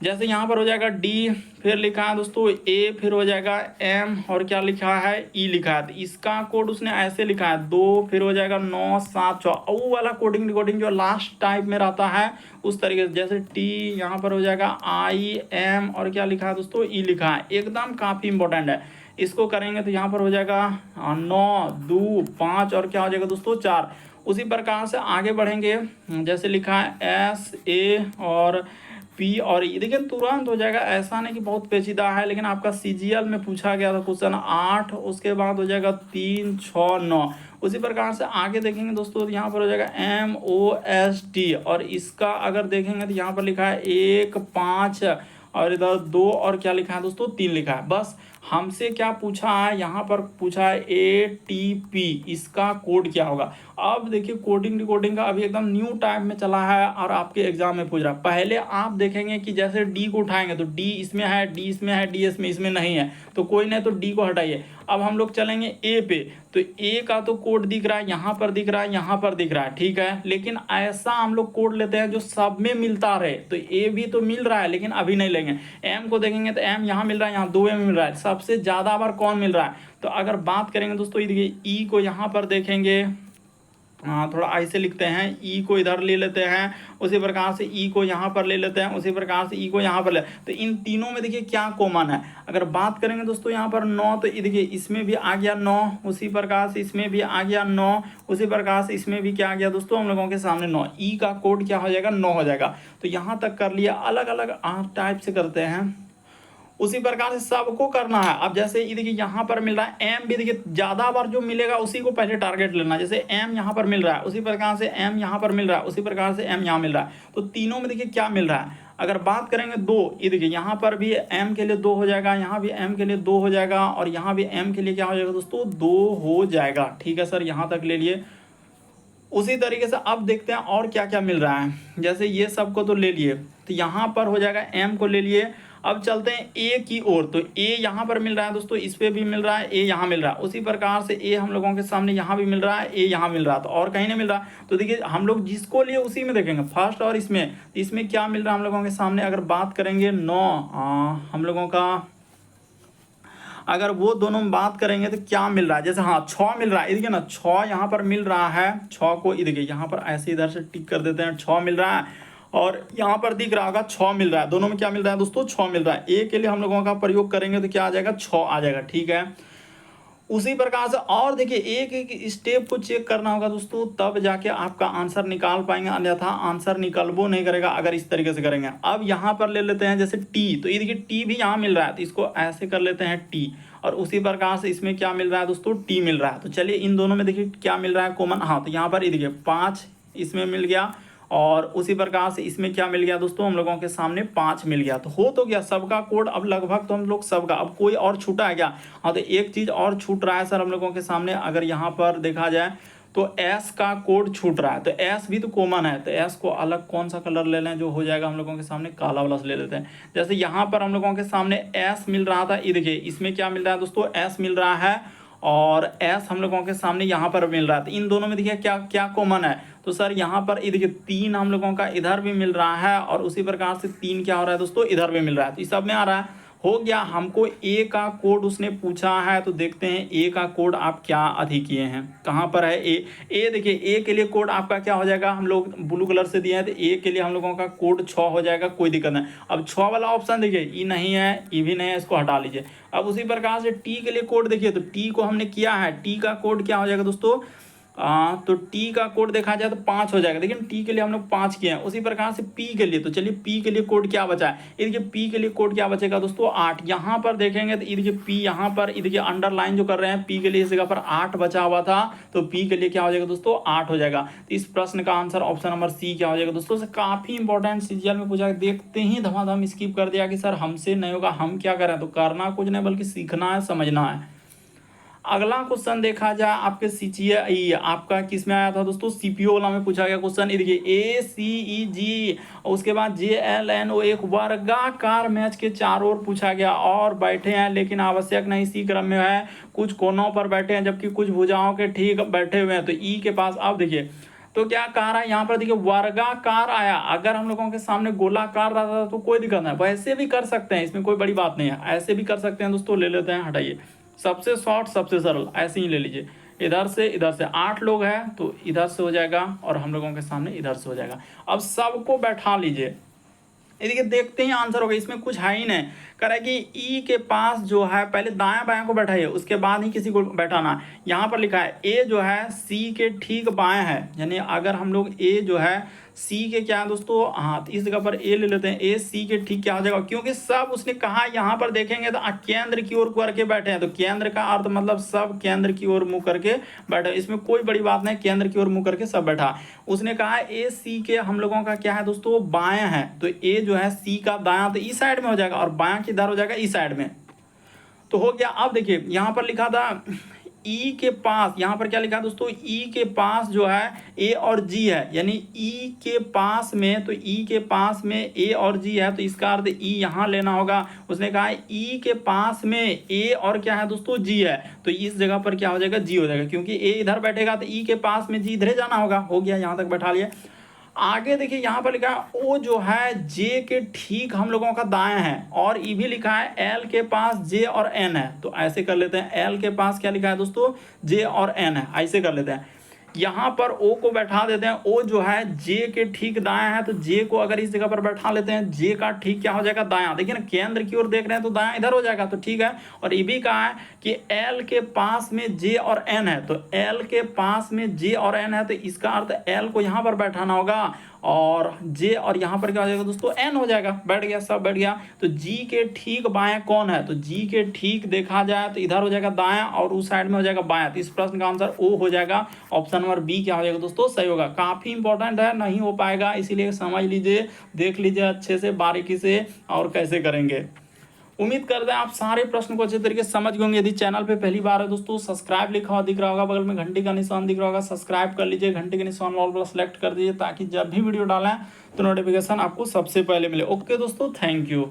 S1: जैसे यहाँ पर हो जाएगा डी, फिर लिखा है दोस्तों ए, फिर हो जाएगा एम, और क्या लिखा है ई लिखा है। तो इसका कोड उसने ऐसे लिखा है 2, फिर हो जाएगा 9 7 6। वो वाला कोडिंग डिकोडिंग जो लास्ट टाइप में रहता है उस तरीके से, जैसे टी यहाँ पर हो जाएगा आई एम, और क्या लिखा है दोस्तों ई लिखा है। एकदम काफ़ी इंपॉर्टेंट है। इसको करेंगे तो यहाँ पर हो जाएगा 9 2 5, और क्या हो जाएगा दोस्तों 4। उसी प्रकार से आगे बढ़ेंगे, जैसे लिखा है एस ए और पी और ई। देखिए तुरंत हो जाएगा, ऐसा नहीं कि बहुत पेचीदा है। लेकिन आपका सीजीएल में पूछा गया था क्वेश्चन 8, उसके बाद हो जाएगा 3 6 9। उसी प्रकार से आगे देखेंगे दोस्तों, यहाँ पर हो जाएगा MOST, और इसका अगर देखेंगे तो यहाँ पर लिखा है 1 5, और इधर 2, और क्या लिखा है दोस्तों 3 लिखा है। बस हमसे क्या पूछा है, यहाँ पर पूछा है ATP, इसका कोड क्या होगा। अब देखिए कोडिंग डिकोडिंग का अभी एकदम न्यू टाइप में चला है और आपके एग्जाम में पूछ रहा है। पहले आप देखेंगे कि जैसे डी को उठाएंगे तो डी इसमें है, डी इसमें है, डी इसमें नहीं है, तो कोई नहीं, तो डी को हटाइए। अब हम लोग चलेंगे ए पे, तो ए का तो कोड दिख रहा है, यहाँ पर दिख रहा है, यहाँ पर दिख रहा है, ठीक है। लेकिन ऐसा हम लोग कोड लेते हैं जो सब में मिलता रहे। तो ए भी तो मिल रहा है, लेकिन अभी नहीं लेंगे। एम को देखेंगे तो एम यहाँ मिल रहा है, यहाँ 2 में मिल रहा है। सबसे ज़्यादा बार कौन मिल रहा है? तो अगर बात करेंगे दोस्तों, देखिए ई को यहाँ पर देखेंगे, थोड़ा ऐसे लिखते हैं, ई को इधर ले लेते हैं, उसी प्रकार से ई को यहाँ पर ले लेते हैं, उसी प्रकार से ई को यहाँ पर ले। तो इन तीनों में देखिए क्या कॉमन है। अगर बात करेंगे दोस्तों यहाँ पर 9, तो देखिए इसमें भी आ गया 9, उसी प्रकार से इसमें भी आ गया 9, उसी प्रकार से इसमें भी क्या आ गया दोस्तों हम लोगों के सामने 9। ई का कोड क्या हो जाएगा? 9 हो जाएगा। तो यहाँ तक कर लिया। अलग अलग टाइप से करते हैं, उसी प्रकार से सबको करना है। अब जैसे ये देखिए यहाँ पर मिल रहा है एम भी, देखिए ज़्यादा बार जो मिलेगा उसी को पहले टारगेट लेना। जैसे एम यहाँ पर मिल रहा है, उसी प्रकार से एम यहाँ पर मिल रहा है, उसी प्रकार से एम यहाँ मिल रहा है। तो तीनों में देखिए क्या मिल रहा है। अगर बात करेंगे 2, ये देखिए यहाँ पर भी एम के लिए 2 हो जाएगा, यहाँ भी एम के लिए 2 हो जाएगा, और यहाँ भी एम के लिए क्या हो जाएगा दोस्तों 2 हो जाएगा। ठीक है सर, यहाँ तक ले लिए। उसी तरीके से अब देखते हैं और क्या क्या मिल रहा है। जैसे ये सबको तो ले लिए, तो यहाँ पर हो जाएगा एम को ले लिए। अब चलते हैं ए की ओर, तो ए यहाँ पर मिल रहा है दोस्तों, इस पे भी मिल रहा है, ए यहाँ मिल रहा है। उसी प्रकार से ए हम लोगों के सामने यहाँ भी मिल रहा है, ए यहाँ मिल रहा है, तो और कहीं नहीं मिल रहा। तो देखिए हम लोग जिसको लिए उसी में देखेंगे फर्स्ट, और इसमें क्या मिल रहा है हम लोगों के सामने। अगर बात करेंगे 9 हम लोगों का, अगर वो दोनों में बात करेंगे तो क्या मिल रहा है। जैसे हाँ 6 मिल रहा है, देखिए ना 6 यहाँ पर मिल रहा है। 6 को देखिए यहाँ पर ऐसे इधर से टिक कर देते हैं, 6 मिल रहा है, और यहाँ पर दिख रहा होगा 6 मिल रहा है। दोनों में क्या मिल रहा है दोस्तों? 6 मिल रहा है। ए के लिए हम लोगों का प्रयोग करेंगे तो क्या आ जाएगा? 6 आ जाएगा, ठीक है। उसी प्रकार से और देखिए एक एक स्टेप को चेक करना होगा दोस्तों, तब जाके आपका आंसर निकाल पाएंगे, अन्यथा आंसर निकलबो नहीं करेगा अगर इस तरीके से करेंगे। अब यहाँ पर ले लेते हैं जैसे टी, तो ये देखिए टी भी यहाँ मिल रहा है, तो इसको ऐसे कर लेते हैं टी, और उसी प्रकार से इसमें क्या मिल रहा है दोस्तों? टी मिल रहा है। तो चलिए इन दोनों में देखिए क्या मिल रहा है कॉमन। हाँ, तो यहाँ पर ये देखिए 5 इसमें मिल गया, और उसी प्रकार से इसमें क्या मिल गया दोस्तों हम लोगों के सामने? 5 मिल गया। तो हो तो गया सबका कोड। अब लगभग तो हम लोग सबका, अब कोई और छूटा है क्या? हाँ, तो एक चीज़ और छूट रहा है सर हम लोगों के सामने। अगर यहाँ पर देखा जाए तो एस का कोड छूट रहा है, तो एस भी तो कॉमन है, तो एस को अलग कौन सा कलर ले लें जो हो जाएगा हम लोगों के सामने? काला वाला से ले लेते हैं। जैसे यहाँ पर हम लोगों के सामने एस मिल रहा था, ये देखिए इसमें क्या मिल रहा है दोस्तों? एस मिल रहा है, और एस हम लोगों के सामने यहाँ पर मिल रहा है। तो इन दोनों में देखिए क्या क्या कॉमन है? तो सर यहाँ पर ये देखिए 3 हम लोगों का इधर भी मिल रहा है, और उसी प्रकार से 3 क्या हो रहा है दोस्तों? इधर भी मिल रहा है। तो इस सब में आ रहा है। हो गया। हमको ए का कोड उसने पूछा है, तो देखते हैं ए का कोड आप क्या अधिक किए हैं। कहाँ पर है ए देखिए ए के लिए कोड आपका क्या हो जाएगा? हम लोग ब्लू कलर से दिए हैं, तो ए के लिए हम लोगों का कोड 6 हो जाएगा, कोई दिक्कत नहीं। अब 6 वाला ऑप्शन देखिए, ई नहीं है, ई भी नहीं है, इसको हटा लीजिए। अब उसी प्रकार से टी के लिए कोड देखिए, तो टी को हमने किया है, टी का कोड क्या हो जाएगा दोस्तों? तो टी का कोड देखा जाए तो 5 हो जाएगा। देखिए टी के लिए हम लोग 5 किए हैं। उसी प्रकार से पी के लिए, तो चलिए पी के लिए कोड क्या बचा है, ये देखिए पी के लिए कोड क्या बचेगा दोस्तों 8। यहाँ पर देखेंगे तो ये देखिए पी यहाँ पर ये देखिए अंडरलाइन जो कर रहे हैं, पी के लिए इस जगह पर 8 बचा हुआ था, तो पी के लिए क्या हो जाएगा दोस्तों 8 हो जाएगा। तो इस प्रश्न का आंसर ऑप्शन नंबर सी क्या हो जाएगा दोस्तों। काफी इंपॉर्टेंट सीजीएल में पूछा, देखते ही धमाधम स्किप कर दिया कि सर हमसे नहीं होगा, हम क्या करें। तो करना कुछ नहीं बल्कि सीखना है, समझना है। अगला क्वेश्चन देखा जाए आपके सीजीएल आपका किस में आया था दोस्तों, सीपीओ वाला में पूछा गया क्वेश्चन। ये देखिए ACEG उसके बाद JLNO एक वर्गाकार मैच के चारों ओर पूछा गया और बैठे हैं, लेकिन आवश्यक नहीं इसी क्रम में है। कुछ कोनों पर बैठे हैं जबकि कुछ भुजाओं के ठीक बैठे हुए हैं। तो ई के पास अब देखिए तो क्या कह रहा है यहाँ पर, देखिए वर्गाकार आया। अगर हम लोगों के सामने गोलाकार रहता तो कोई दिक्कत नहीं, वैसे भी कर सकते हैं, इसमें कोई बड़ी बात नहीं है, ऐसे भी कर सकते हैं दोस्तों। ले लेते हैं, हटाइए, सबसे शॉर्ट सबसे सरल ऐसे ही ले लीजिए। इधर से 8 लोग हैं तो इधर से हो जाएगा और हम लोगों के सामने इधर से हो जाएगा। अब सबको बैठा लीजिए, ये देखिए देखते ही आंसर होगा, इसमें कुछ है ही नहीं। कह रहा है कि ई के पास जो है पहले दायां बायां को बैठाइए, उसके बाद ही किसी को बैठाना। यहाँ पर लिखा है ए जो है सी के ठीक बाएं है, यानी अगर हम लोग ए जो है सी के क्या है दोस्तों, हाँ तो इस जगह पर ए ले लेते हैं, ए सी के ठीक क्या हो जाएगा, क्योंकि सब उसने कहा यहाँ पर देखेंगे तो केंद्र की ओर करके बैठे हैं। तो केंद्र का अर्थ मतलब सब केंद्र की ओर मुंह करके बैठे, इसमें कोई बड़ी बात नहीं, केंद्र की ओर मुंह करके सब बैठा। उसने कहा ए सी के हम लोगों का क्या है दोस्तों बायां है, तो ए जो है सी का दायां तो इस साइड में हो जाएगा और बायां किधर हो जाएगा इस साइड में, तो हो गया। अब देखिए यहाँ पर लिखा था ई के पास, यहाँ पर क्या लिखा है दोस्तों, ई के पास जो है ए और जी है, यानी ई के पास में, तो ई के पास में ए और जी है, तो इसका अर्थ ई यहाँ लेना होगा। उसने कहा ई के पास में ए और क्या है दोस्तों जी है, तो इस जगह पर क्या हो जाएगा जी हो जाएगा, क्योंकि ए इधर बैठेगा तो ई के पास में जी इधर जाना होगा। हो गया, यहाँ तक बैठा लिया। आगे देखिए यहाँ पर लिखा है ओ जो है जे के ठीक हम लोगों का दाएं है, और ई भी लिखा है एल के पास जे और एन है। तो ऐसे कर लेते हैं, एल के पास क्या लिखा है दोस्तों जे और एन है, ऐसे कर लेते हैं। यहाँ पर ओ को बैठा देते हैं, ओ जो है जे के ठीक दायां है, तो जे को अगर इस जगह पर बैठा लेते हैं, जे का ठीक क्या हो जाएगा दायां। देखिए ना केंद्र की ओर देख रहे हैं तो दायां इधर हो जाएगा, तो ठीक है। और ये भी कहा है कि एल के पास में जे और एन है, तो एल के पास में जे और एन है, तो इसका अर्थ एल को यहाँ पर बैठाना होगा और जे और यहाँ पर क्या हो जाएगा दोस्तों एन हो जाएगा। बैठ गया, सब बैठ गया। तो जी के ठीक बाएं कौन है, तो जी के ठीक देखा जाए तो इधर हो जाएगा दायां और उस साइड में हो जाएगा बायां, तो इस प्रश्न का आंसर ओ हो जाएगा। ऑप्शन नंबर बी क्या हो जाएगा दोस्तों सही होगा। काफी इंपॉर्टेंट है, नहीं हो पाएगा इसीलिए समझ लीजिए, देख लीजिए अच्छे से बारीकी से और कैसे करेंगे। उम्मीद करते हैं आप सारे प्रश्न को अच्छे तरीके से समझ गए होंगे। यदि चैनल पे पहली बार है दोस्तों, सब्सक्राइब लिखा हुआ दिख रहा होगा, बगल में घंटी का निशान दिख रहा होगा, सब्सक्राइब कर लीजिए, घंटी के निशान ऑल पर सेलेक्ट कर दीजिए ताकि जब भी वीडियो डालें तो नोटिफिकेशन आपको सबसे पहले मिले। ओके दोस्तों, थैंक यू।